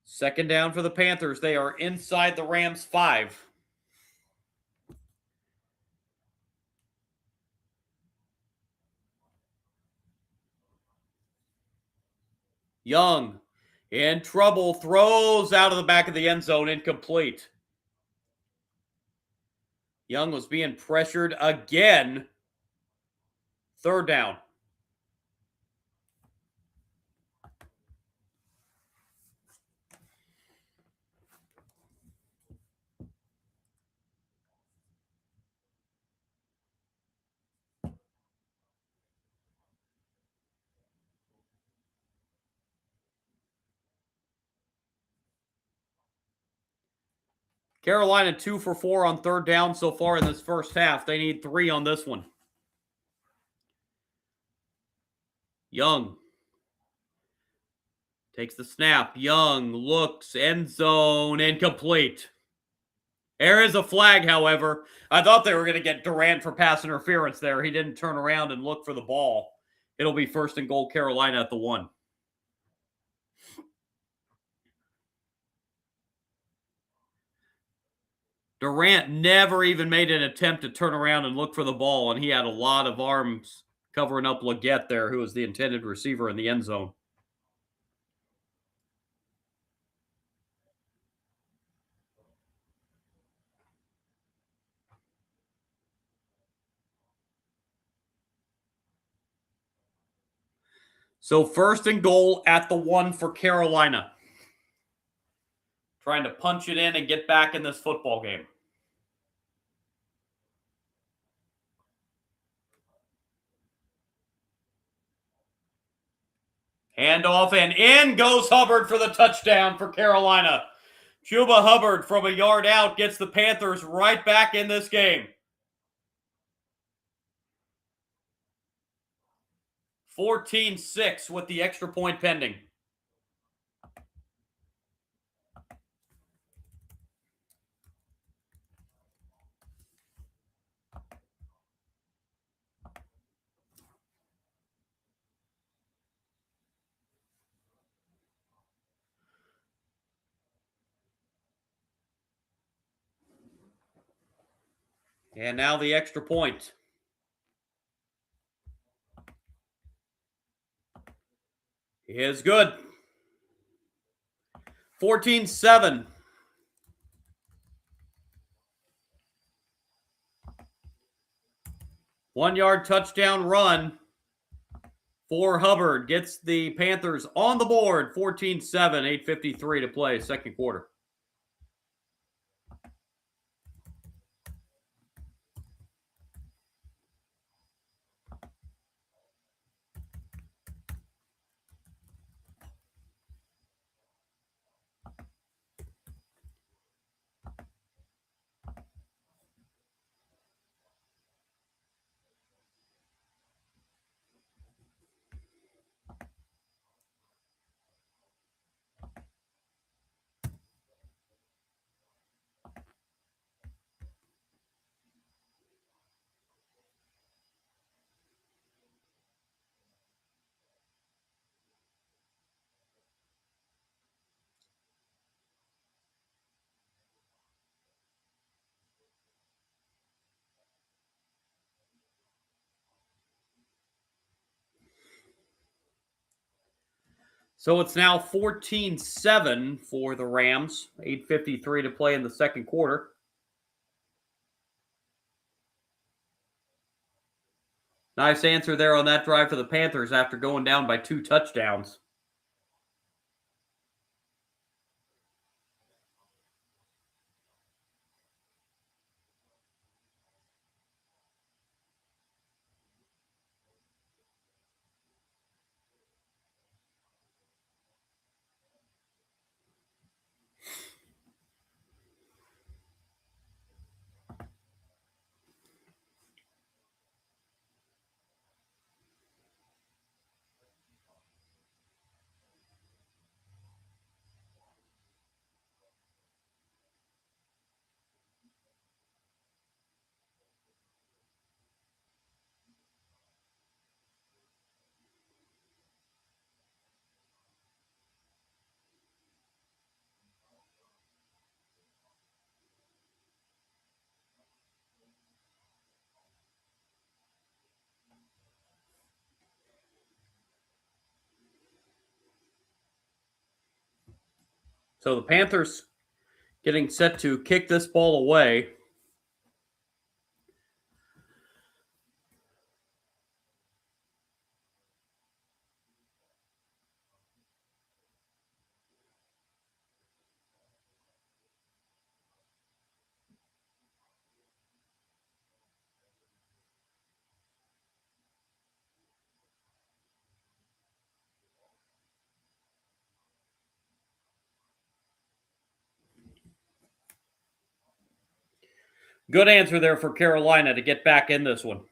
Second down for the Panthers. They are inside the Rams 5. Young in trouble, throws out of the back of the end zone, incomplete. Young was being pressured again. Third down. Carolina 2 for 4 on third down so far in this first half. They need 3 on this one. Young takes the snap. Young looks, end zone, incomplete. There is a flag, however. I thought they were going to get Durant for pass interference there. He didn't turn around and look for the ball. It'll be first and goal, Carolina at the 1. Durant never even made an attempt to turn around and look for the ball, and he had a lot of arms covering up Leggett there, who was the intended receiver in the end zone. So first and goal at the 1 for Carolina. Trying to punch it in and get back in this football game. Handoff, and in goes Hubbard for the touchdown for Carolina. Chuba Hubbard from a yard out gets the Panthers right back in this game. 14-6 with the extra point pending. And now the extra point. Is good. 14-7. One-yard touchdown run for Hubbard. Gets the Panthers on the board. 14-7, 8:53 to play, second quarter. So it's now 14-7 for the Rams. 8:53 to play in the second quarter. Nice answer there on that drive for the Panthers after going down by 2 touchdowns. So the Panthers getting set to kick this ball away. Good answer there for Carolina to get back in this one.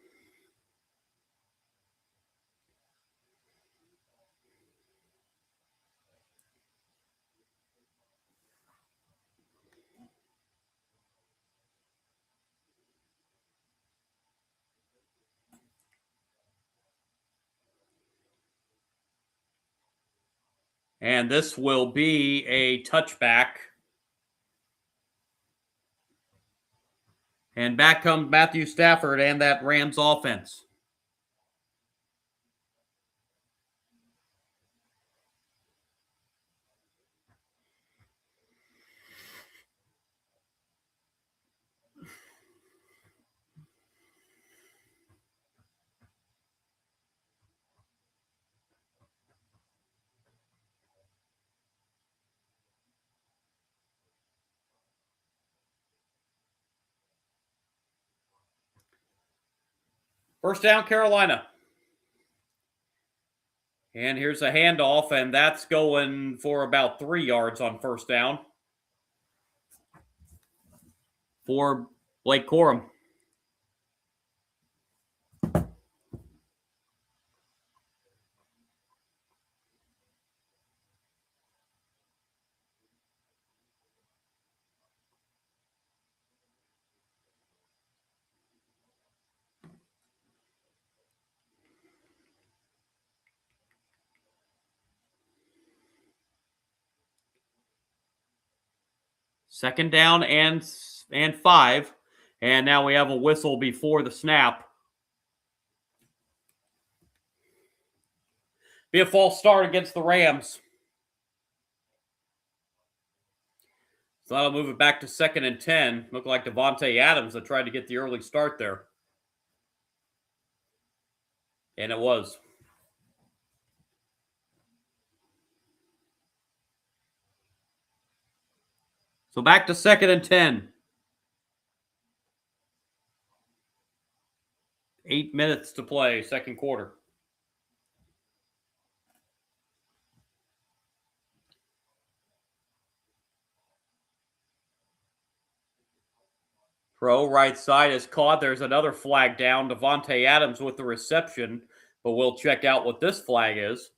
And this will be a touchback. And back comes Matthew Stafford and that Rams offense. First down, Carolina. And here's a handoff, and that's going for about 3 yards on first down for Blake Corum. Second down and 5. And now we have a whistle before the snap. Be a false start against the Rams. So that'll move it back to 2nd and 10. Looked like Davante Adams that tried to get the early start there. And it was. So back to 2nd and 10. 8 minutes to play, second quarter. Throw right side is caught. There's another flag down. Davante Adams with the reception, but we'll check out what this flag is.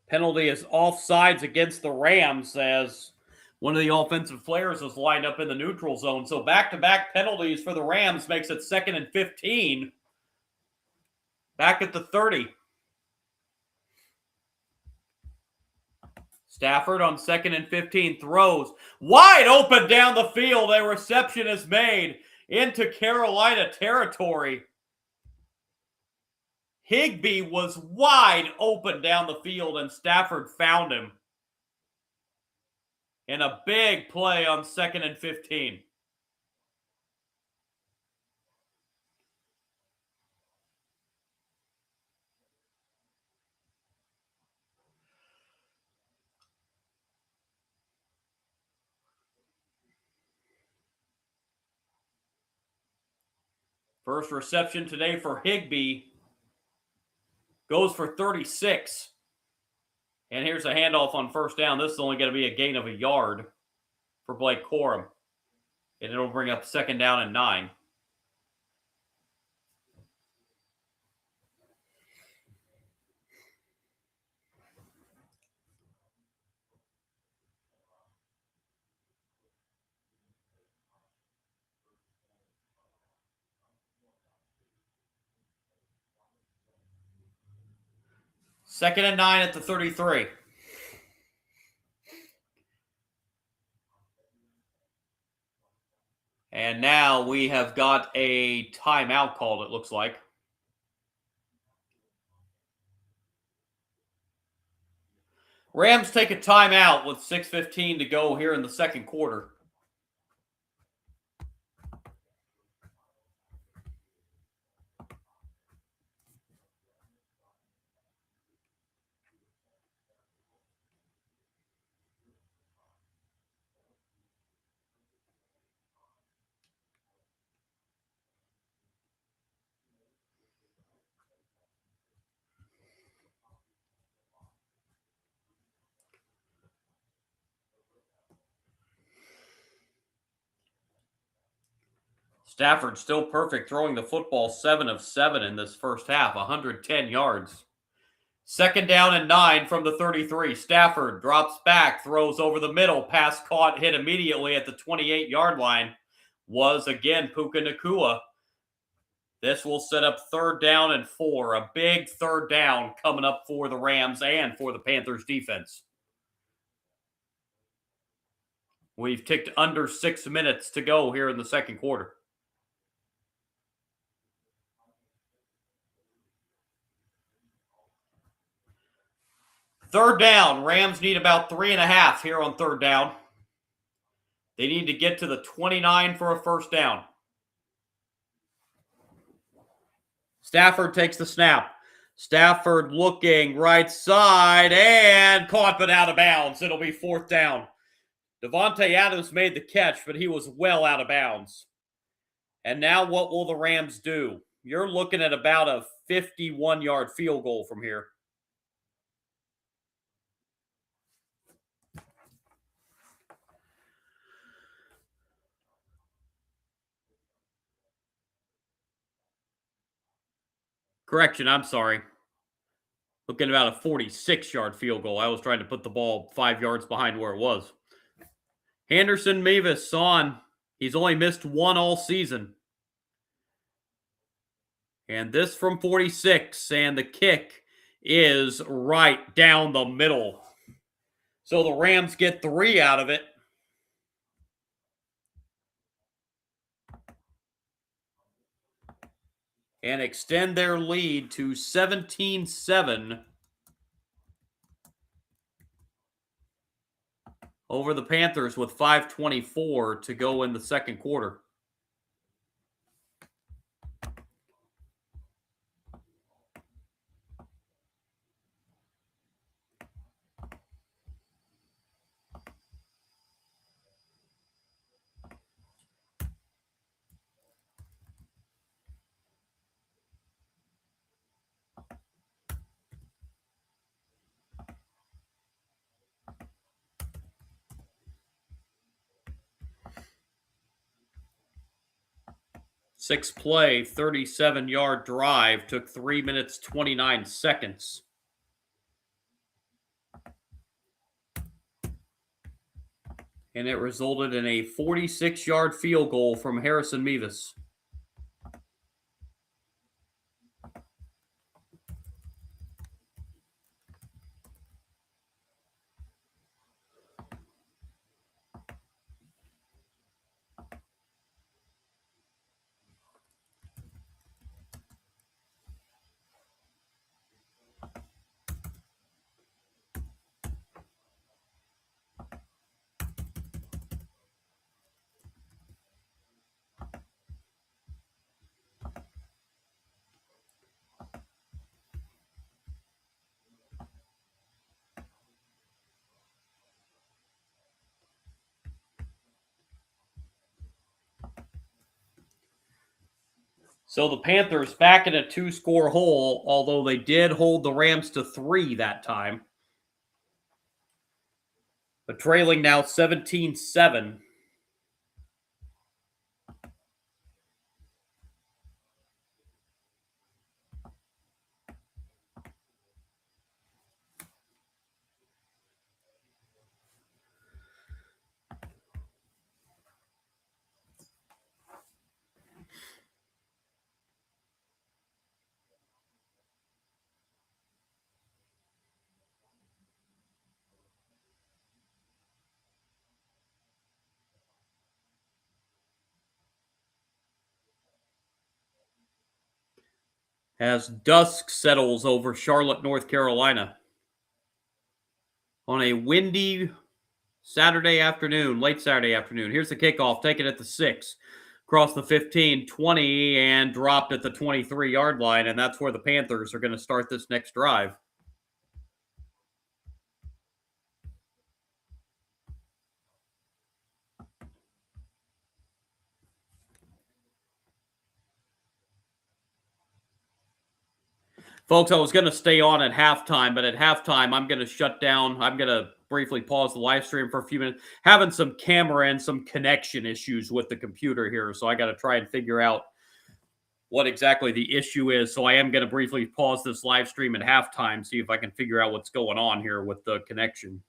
Penalty is offsides against the Rams as one of the offensive players was lined up in the neutral zone. So back-to-back penalties for the Rams makes it 2nd and 15. Back at the 30. Stafford on 2nd and 15 throws. Wide open down the field. A reception is made into Carolina territory. Higbee was wide open down the field, and Stafford found him. In a big play on 2nd and 15. First reception today for Higbee. Goes for 36. And here's a handoff on first down. This is only going to be a gain of a yard for Blake Corum. And it'll bring up 2nd down and 9. Second and 9 at the 33. And now we have got a timeout called, it looks like. Rams take a timeout with 6:15 to go here in the second quarter. Stafford still perfect, throwing the football 7 of 7 in this first half, 110 yards. 2nd down and 9 from the 33. Stafford drops back, throws over the middle, pass caught, hit immediately at the 28-yard line. Was again Puka Nacua. This will set up 3rd down and 4. A big 3rd down coming up for the Rams and for the Panthers defense. We've ticked under 6 minutes to go here in the second quarter. Third down. Rams need about 3.5 here on 3rd down. They need to get to the 29 for a first down. Stafford takes the snap. Stafford looking right side and caught but out of bounds. It'll be 4th down. Davante Adams made the catch, but he was well out of bounds. And now what will the Rams do? You're looking at about a 51-yard field goal from here. Correction, I'm sorry. Looking about a 46-yard field goal. I was trying to put the ball 5 yards behind where it was. Henderson Mevis on. He's only missed one all season. And this from 46, and the kick is right down the middle. So the Rams get 3 out of it. And extend their lead to 17-7 over the Panthers with 5:24 to go in the second quarter. Six-play, 37-yard drive took 3 minutes, 29 seconds. And it resulted in a 46-yard field goal from Harrison Mevis. So the Panthers back in a 2-score hole, although they did hold the Rams to 3 that time. But trailing now 17-7. As dusk settles over Charlotte, North Carolina. On a windy Saturday afternoon, late Saturday afternoon. Here's the kickoff, taken at the 6. Across the 15, 20, and dropped at the 23-yard line, and that's where the Panthers are going to start this next drive. Folks, I was going to stay on at halftime, but at halftime, I'm going to shut down. I'm going to briefly pause the live stream for a few minutes. Having some camera and some connection issues with the computer here, so I got to try and figure out what exactly the issue is. So I am going to briefly pause this live stream at halftime, see if I can figure out what's going on here with the connection.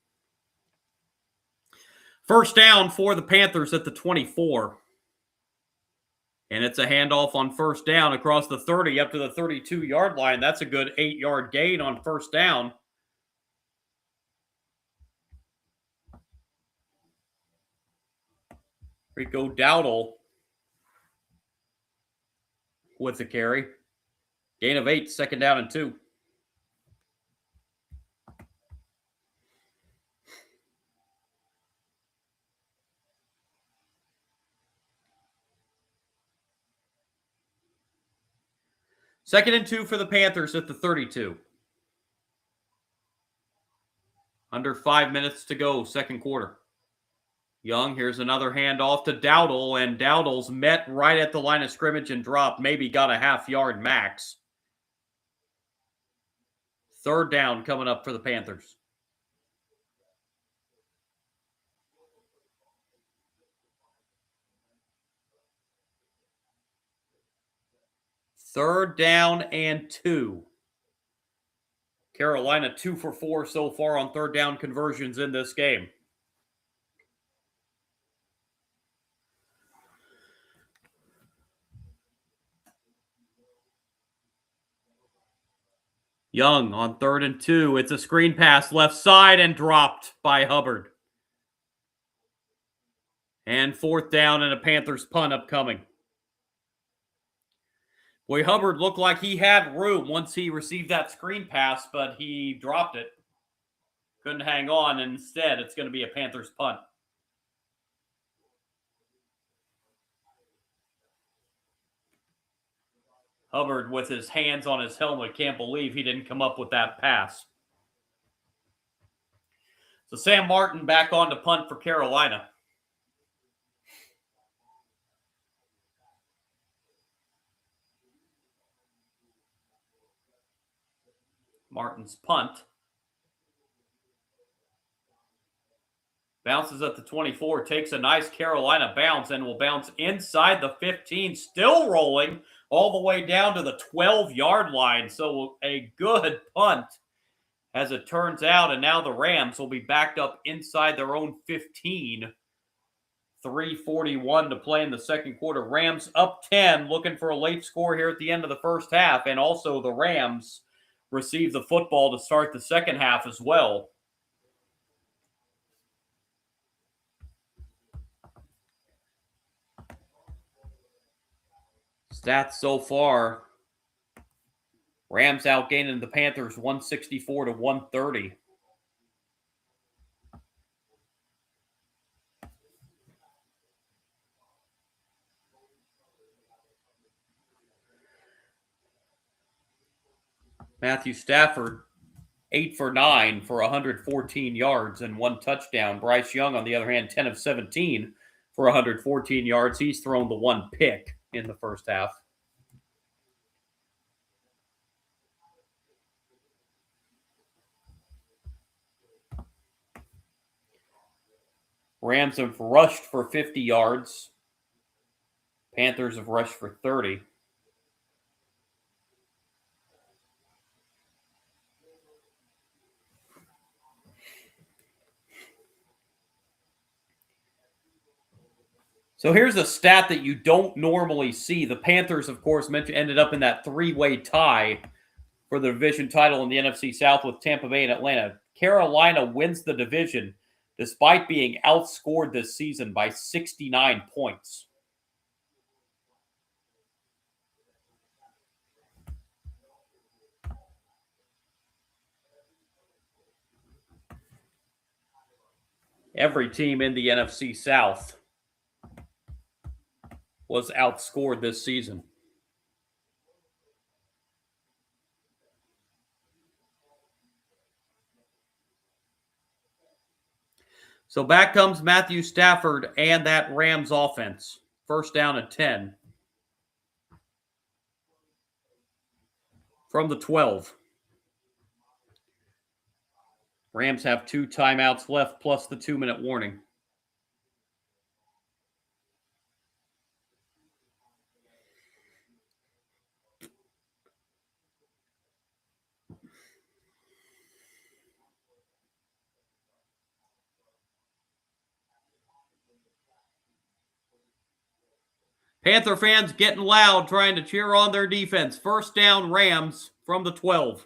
First down for the Panthers at the 24. And it's a handoff on first down across the 30 up to the 32-yard line. That's a good 8-yard gain on first down. Rico Dowdle with the carry. Gain of 8, second down and 2. Second and 2 for the Panthers at the 32. Under 5 minutes to go, second quarter. Young, here's another handoff to Dowdle, and Dowdle's met right at the line of scrimmage and dropped. Maybe got a half-yard max. Third down coming up for the Panthers. 3rd down and 2. Carolina 2 for 4 so far on 3rd down conversions in this game. Young on 3rd and 2. It's a screen pass left side and dropped by Hubbard. And 4th down and a Panthers punt upcoming. Boy, Hubbard looked like he had room once he received that screen pass, but he dropped it. Couldn't hang on, and instead it's going to be a Panthers punt. Hubbard, with his hands on his helmet, can't believe he didn't come up with that pass. So Sam Martin back on to punt for Carolina. Martin's punt. Bounces at the 24, takes a nice Carolina bounce, and will bounce inside the 15, still rolling all the way down to the 12-yard line. So a good punt, as it turns out, and now the Rams will be backed up inside their own 15. 3:41 to play in the second quarter. Rams up 10, looking for a late score here at the end of the first half, and also the Rams receive the football to start the second half as well. Stats so far: Rams outgaining the Panthers 164 to 130. Matthew Stafford, 8 for 9 for 114 yards and 1 touchdown. Bryce Young, on the other hand, 10 of 17 for 114 yards. He's thrown the 1 pick in the first half. Rams have rushed for 50 yards. Panthers have rushed for 30. So here's a stat that you don't normally see. The Panthers, of course, ended up in that 3-way tie for the division title in the NFC South with Tampa Bay and Atlanta. Carolina wins the division despite being outscored this season by 69 points. Every team in the NFC South was outscored this season. So back comes Matthew Stafford and that Rams offense. 1st down and 10. From the 12. Rams have 2 timeouts left plus the 2-minute warning. Panther fans getting loud, trying to cheer on their defense. 1st down, Rams from the 12.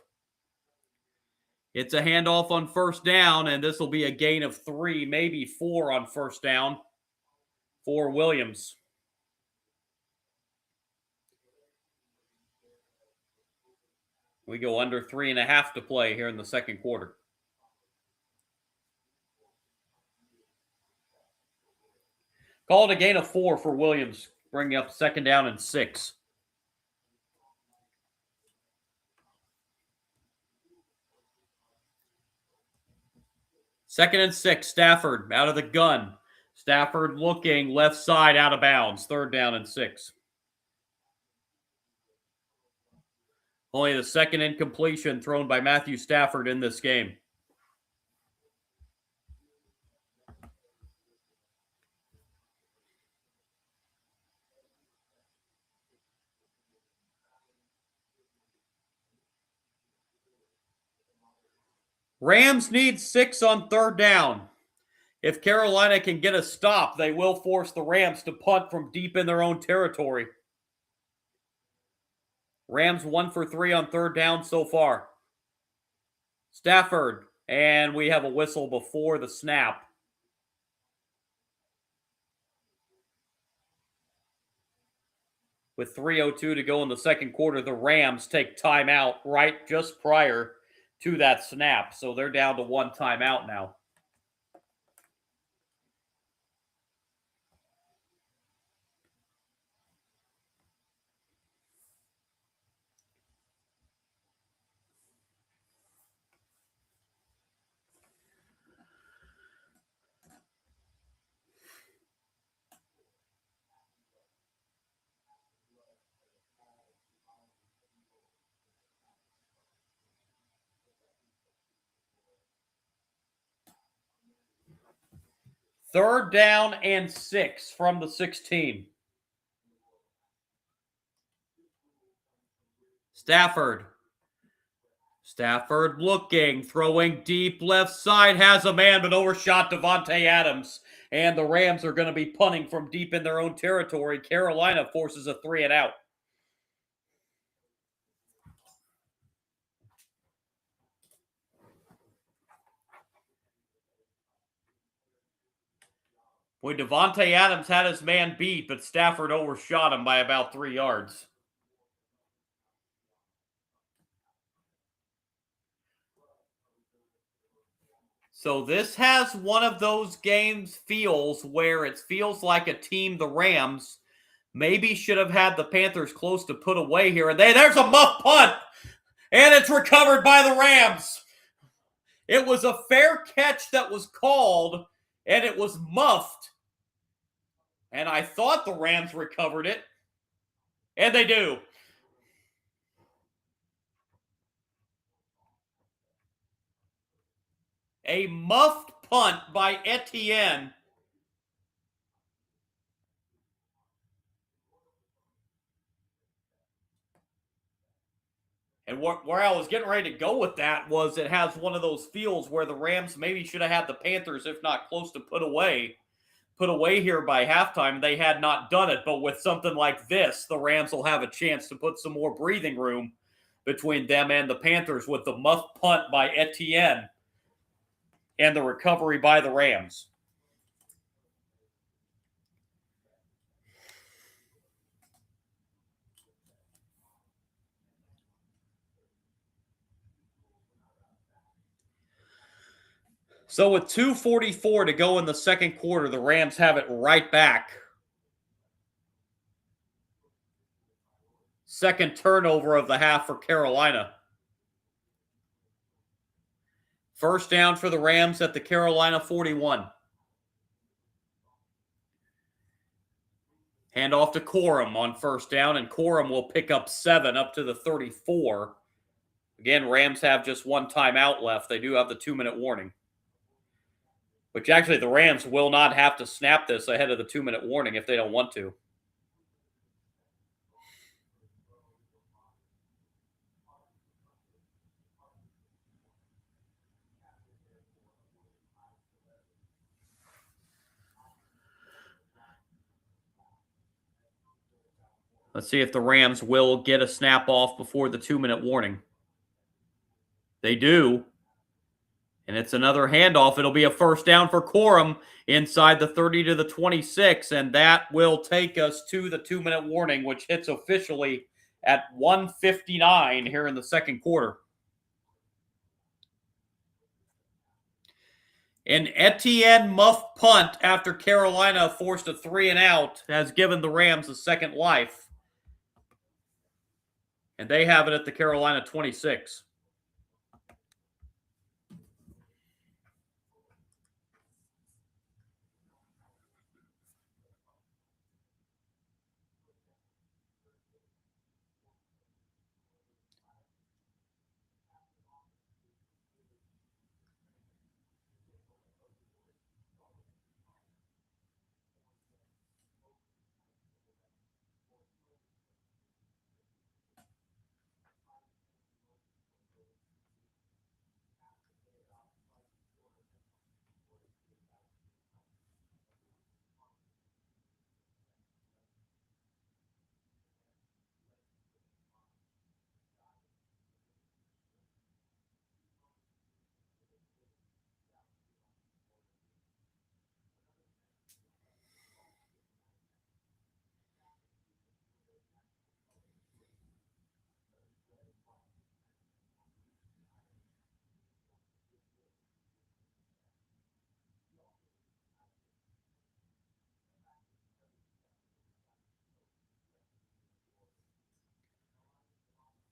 It's a handoff on 1st down, and this will be a gain of 3, maybe 4 on 1st down for Williams. We go under 3.5 to play here in the second quarter. Call it a gain of 4 for Williams, bringing up 2nd down and 6. Second and 6, Stafford out of the gun. Stafford looking left side out of bounds. 3rd down and 6. Only the 2nd incompletion thrown by Matthew Stafford in this game. Rams need 6 on third down. If Carolina can get a stop, they will force the Rams to punt from deep in their own territory. Rams 1 for 3 on third down so far. Stafford, and we have a whistle before the snap. With 3:02 to go in the second quarter, the Rams take timeout right just prior to that snap. So they're down to one timeout now. Third down and 6 from the 16. Stafford looking, throwing deep left side, has a man, but overshot Davante Adams. And the Rams are going to be punting from deep in their own territory. Carolina forces a 3 and out. Boy, Davante Adams had his man beat, but Stafford overshot him by about 3 yards. So this has one of those games feels where it feels like a team, the Rams, maybe should have had the Panthers close to put away here. And there's a muff punt, and it's recovered by the Rams. It was a fair catch that was called, and it was muffed. And I thought the Rams recovered it, and they do. A muffed punt by Etienne. And where I was getting ready to go with that was it has one of those feels where the Rams maybe should have had the Panthers, if not close to put away here by halftime. They had not done it, but with something like this, the Rams will have a chance to put some more breathing room between them and the Panthers with the muff punt by Etienne and the recovery by the Rams. So with 2:44 to go in the second quarter, the Rams have it right back. Second turnover of the half for Carolina. First down for the Rams at the Carolina 41. Hand off to Corum on first down, and Corum will pick up 7 up to the 34. Again, Rams have just one timeout left. They do have the 2-minute warning. Which actually the Rams will not have to snap this ahead of the 2-minute warning if they don't want to. Let's see if the Rams will get a snap off before the 2-minute warning. They do. And it's another handoff. It'll be a first down for Corum inside the 30 to the 26, and that will take us to the 2-minute warning, which hits officially at 1:59 here in the second quarter. An Etienne muff punt after Carolina forced a 3 and out has given the Rams a second life. And they have it at the Carolina 26.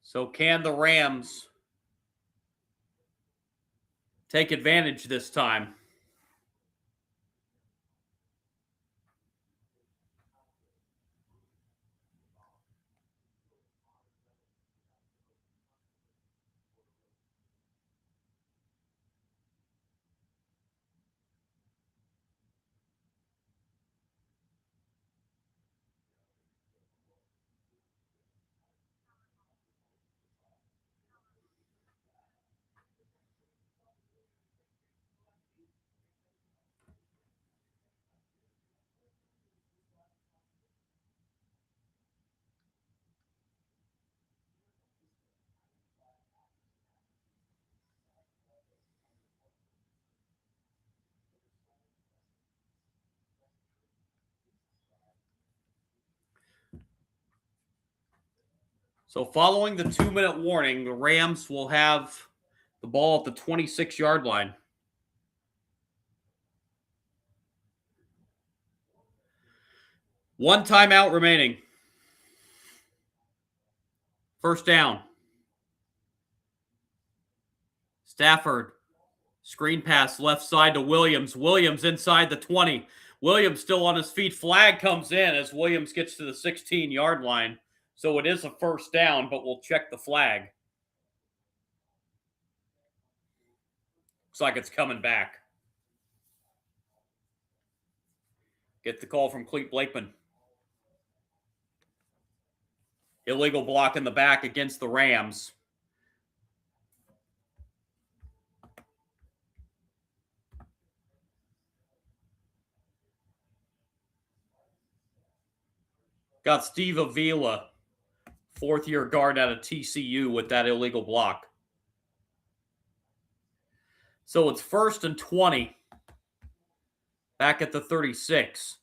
So can the Rams take advantage this time? So following the 2-minute warning, the Rams will have the ball at the 26-yard line. One timeout remaining. First down. Stafford. Screen pass left side to Williams. Williams inside the 20. Williams still on his feet. Flag comes in as Williams gets to the 16-yard line. So it is a first down, but we'll check the flag. Looks like it's coming back. Get the call from Clete Blakeman. Illegal block in the back against the Rams. Got Steve Avila, fourth-year guard out of TCU, with that illegal block. So it's 1st and 20. Back at the 36.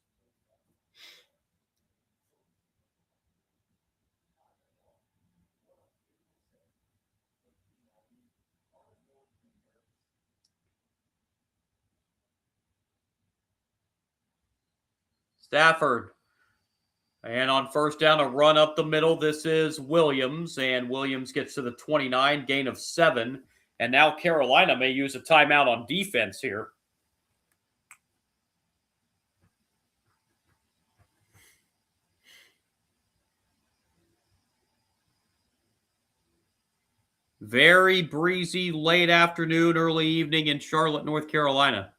Stafford. And on first down, a run up the middle. This is Williams, and Williams gets to the 29, gain of 7. And now Carolina may use a timeout on defense here. Very breezy late afternoon, early evening in Charlotte, North Carolina.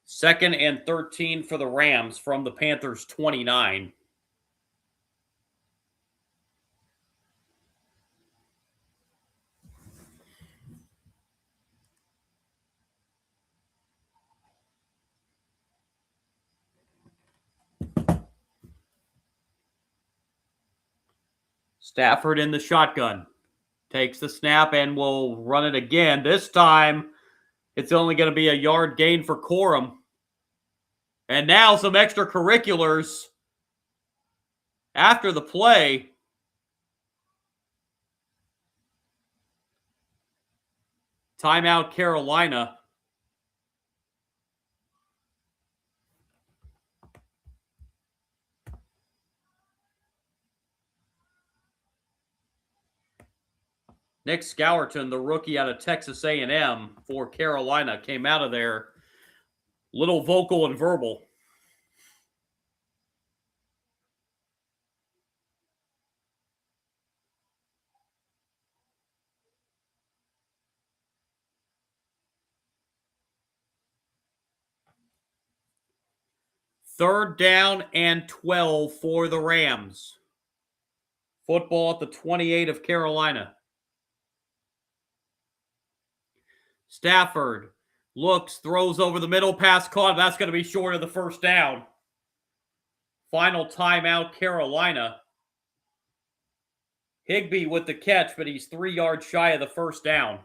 Second and 13 for the Rams from the Panthers' 29. Stafford in the shotgun. Takes the snap and will run it again. This time, it's only going to be a yard gain for Corum. And now some extracurriculars after the play. Timeout Carolina. Nick Scourton, the rookie out of Texas A&M for Carolina, came out of there little vocal and verbal. Third down and 12 for the Rams. Football at the 28 of Carolina. Stafford looks, throws over the middle, pass caught. That's going to be short of the first down. Final timeout, Carolina. Higbee with the catch, but he's 3 yards shy of the first down.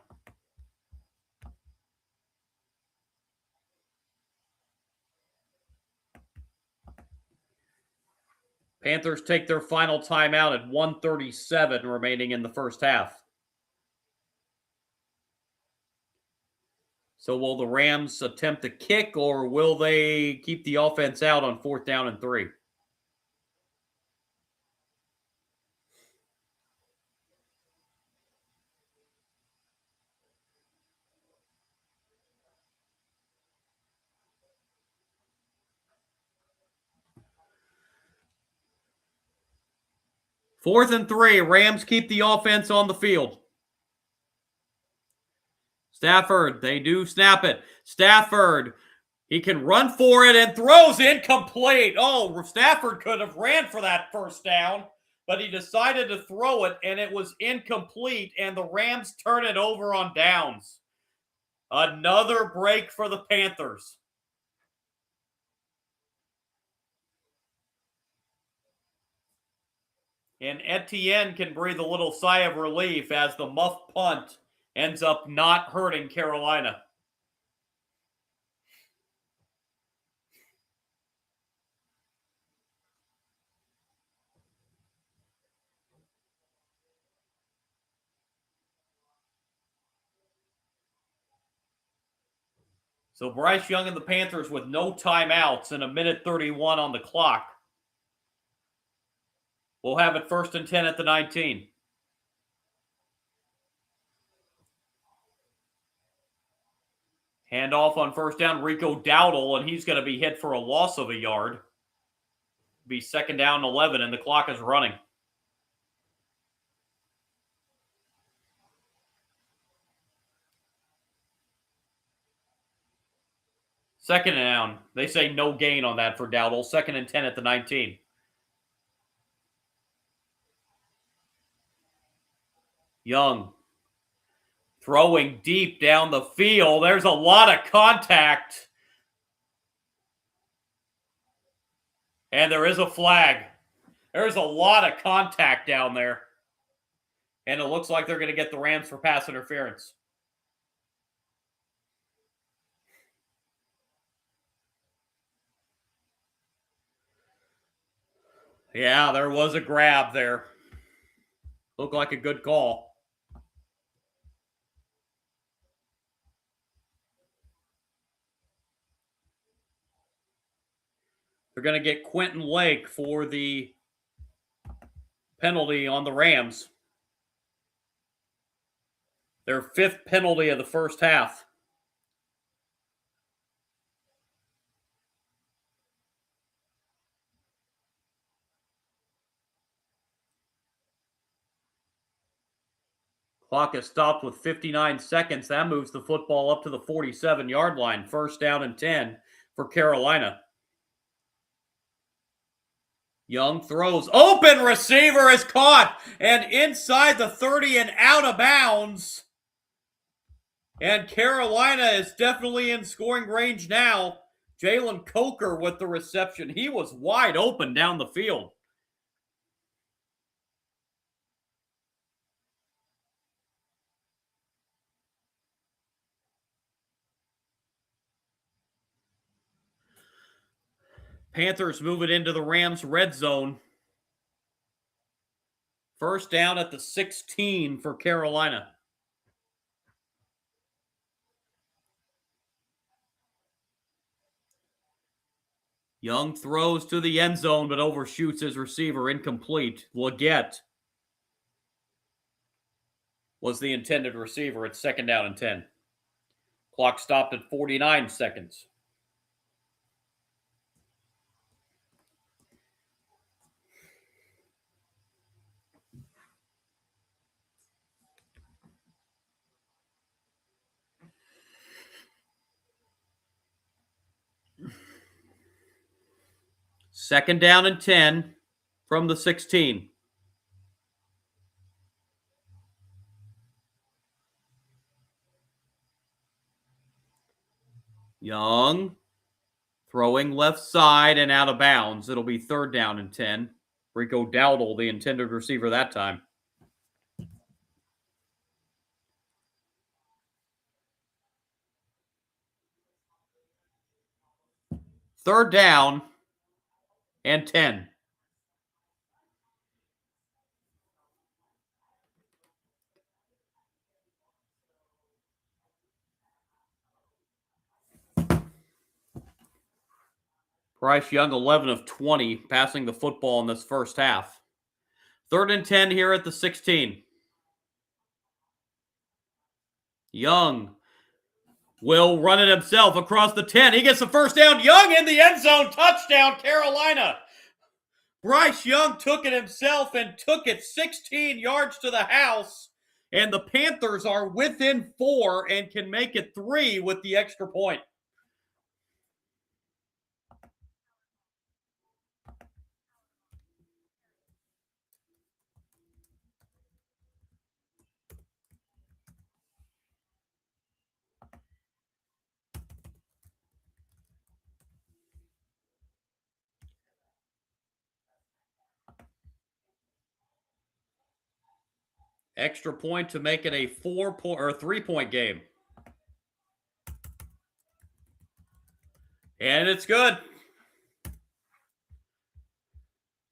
Panthers take their final timeout at 1:37 remaining in the first half. So will the Rams attempt to kick, or will they keep the offense out on 4th down and 3? Fourth and 3, Rams keep the offense on the field. Stafford, they do snap it. Stafford, he can run for it and throws incomplete. Oh, Stafford could have ran for that first down, but he decided to throw it, and it was incomplete, and the Rams turn it over on downs. Another break for the Panthers. And Etienne can breathe a little sigh of relief as the muff punt ends up not hurting Carolina. So Bryce Young and the Panthers with no timeouts and 1:31 on the clock. We'll have it 1st and 10 at the 19. Handoff on 1st down, Rico Dowdle, and he's going to be hit for a loss of a yard. Be 2nd down and 11, and the clock is running. Second down. They say no gain on that for Dowdle. 2nd and 10 at the 19. Young throwing deep down the field. There's a lot of contact. And there is a flag. There's a lot of contact down there. And it looks like they're going to get the Rams for pass interference. Yeah, there was a grab there. Looked like a good call. They're going to get Quentin Lake for the penalty on the Rams. Their 5th penalty of the first half. Clock is stopped with 59 seconds. That moves the football up to the 47-yard line. 1st down and 10 for Carolina. Young throws. Open receiver is caught. And inside the 30 and out of bounds. And Carolina is definitely in scoring range now. Jalen Coker with the reception. He was wide open down the field. Panthers move it into the Rams red zone. 1st down at the 16 for Carolina. Young throws to the end zone, but overshoots his receiver. Incomplete. Leggett was the intended receiver. It's 2nd down and 10. Clock stopped at 49 seconds. Second down and 10 from the 16. Young throwing left side and out of bounds. It'll be 3rd down and 10. Rico Dowdle, the intended receiver that time. 3rd down and 10. Bryce Young, 11 of 20, passing the football in this first half. 3rd and 10 here at the 16. Young will run it himself across the 10. He gets the first down. Young in the end zone. Touchdown, Carolina. Bryce Young took it himself and took it 16 yards to the house. And the Panthers are within 4 and can make it 3 with the extra point. Extra point to make it a 3-point game. And it's good.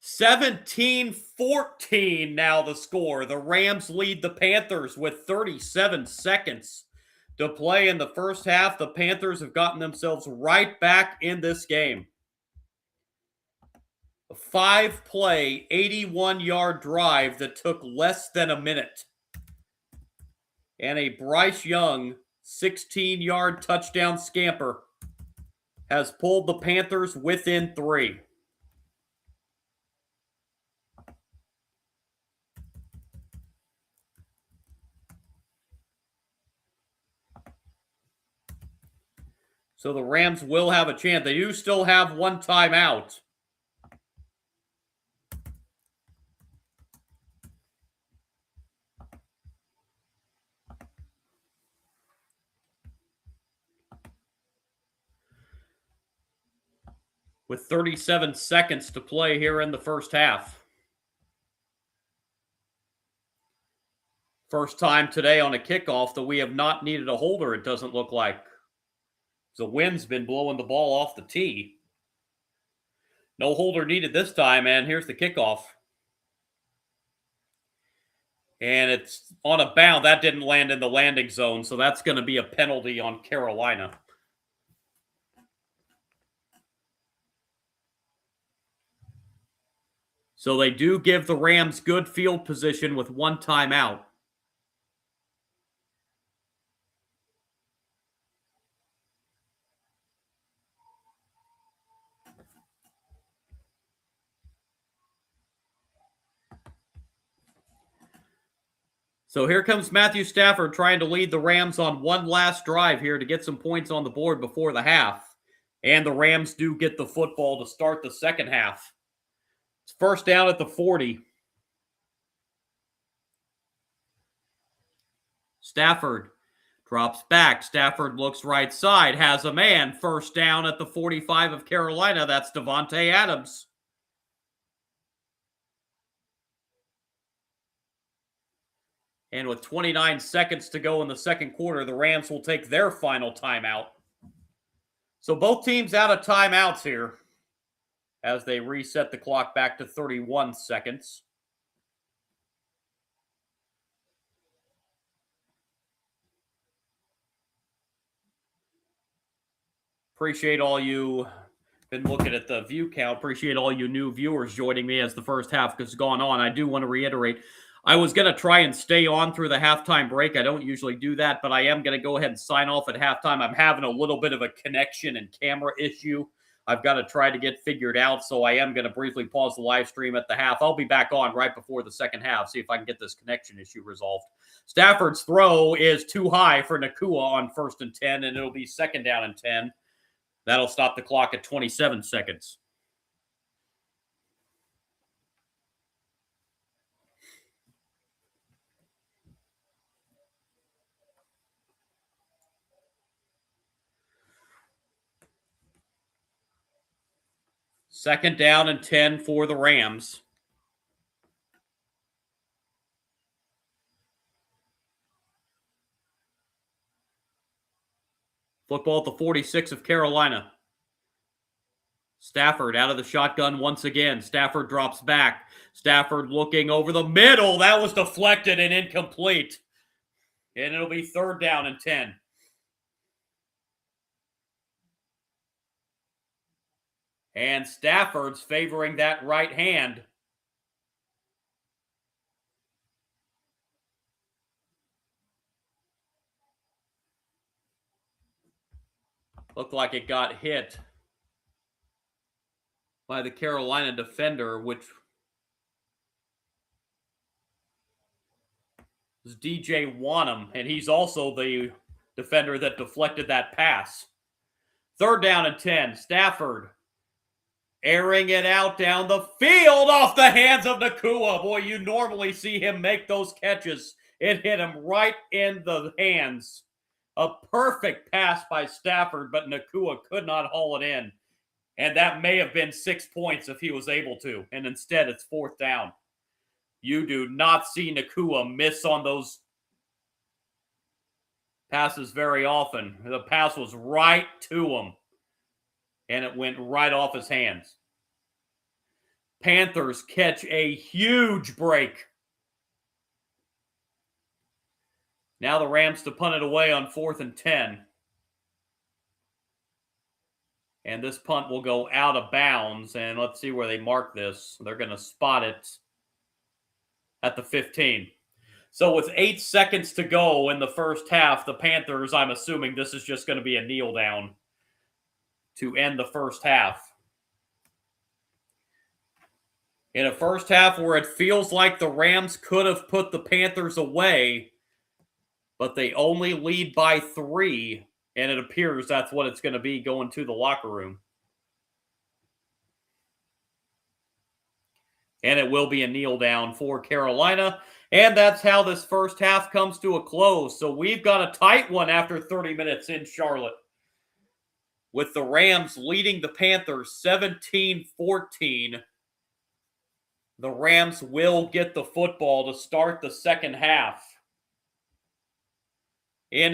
17-14 now the score. The Rams lead the Panthers with 37 seconds to play in the first half. The Panthers have gotten themselves right back in this game. A 5-play, 81-yard drive that took less than a minute. And a Bryce Young 16-yard touchdown scamper has pulled the Panthers within 3. So the Rams will have a chance. They do still have one timeout. With 37 seconds to play here in the first half. First time today on a kickoff that we have not needed a holder, it doesn't look like. The wind's been blowing the ball off the tee. No holder needed this time, and here's the kickoff. And it's on a bound. That didn't land in the landing zone, so that's going to be a penalty on Carolina. So they do give the Rams good field position with one timeout. So here comes Matthew Stafford trying to lead the Rams on one last drive here to get some points on the board before the half. And the Rams do get the football to start the second half. It's first down at the 40. Stafford drops back. Stafford looks right side, has a man. First down at the 45 of Carolina. That's Devontae Adams. And with 29 seconds to go in the second quarter, the Rams will take their final timeout. So both teams out of timeouts here as they reset the clock back to 31 seconds. Appreciate all you been looking at the view count. Appreciate all you new viewers joining me as the first half has gone on. I do want to reiterate, I was going to try and stay on through the halftime break. I don't usually do that, but I am going to go ahead and sign off at halftime. I'm having a little bit of a connection and camera issue I've got to try to get figured out, so I am going to briefly pause the live stream at the half. I'll be back on right before the second half, see if I can get this connection issue resolved. Stafford's throw is too high for Nacua on 1st and 10, and it'll be 2nd down and 10. That'll stop the clock at 27 seconds. Second down and 10 for the Rams. Football at the 46 of Carolina. Stafford out of the shotgun once again. Stafford drops back. Stafford looking over the middle. That was deflected and incomplete. And it'll be 3rd down and 10. And Stafford's favoring that right hand. Looked like it got hit by the Carolina defender, which was DJ Wanham, and he's also the defender that deflected that pass. 3rd down and 10. Stafford airing it out down the field off the hands of Nacua. Boy, you normally see him make those catches. It hit him right in the hands. A perfect pass by Stafford, but Nacua could not haul it in. And that may have been 6 points if he was able to. And instead, it's 4th down. You do not see Nacua miss on those passes very often. The pass was right to him. And it went right off his hands. Panthers catch a huge break. Now the Rams to punt it away on 4th and 10. And this punt will go out of bounds. And let's see where they mark this. They're going to spot it at the 15. So with 8 seconds to go in the first half, the Panthers, I'm assuming this is just going to be a kneel down to end the first half. In a first half where it feels like the Rams could have put the Panthers away, but they only lead by 3, and it appears that's what it's going to be going to the locker room. And it will be a kneel down for Carolina, and that's how this first half comes to a close. So we've got a tight one after 30 minutes in Charlotte, with the Rams leading the Panthers 17-14. The Rams will get the football to start the second half. In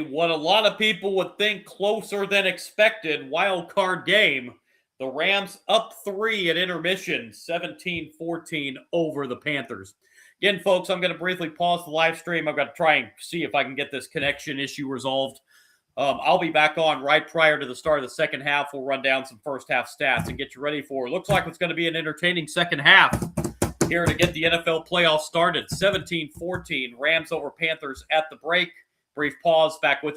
what a lot of people would think closer than expected wild card game, the Rams up 3 at intermission, 17-14 over the Panthers. Again, folks, I'm going to briefly pause the live stream. I've got to try and see if I can get this connection issue resolved. I'll be back on right prior to the start of the second half. We'll run down some first half stats and get you ready for it. Looks like it's going to be an entertaining second half here to get the NFL playoffs started. 17-14, Rams over Panthers at the break. Brief pause, back with you.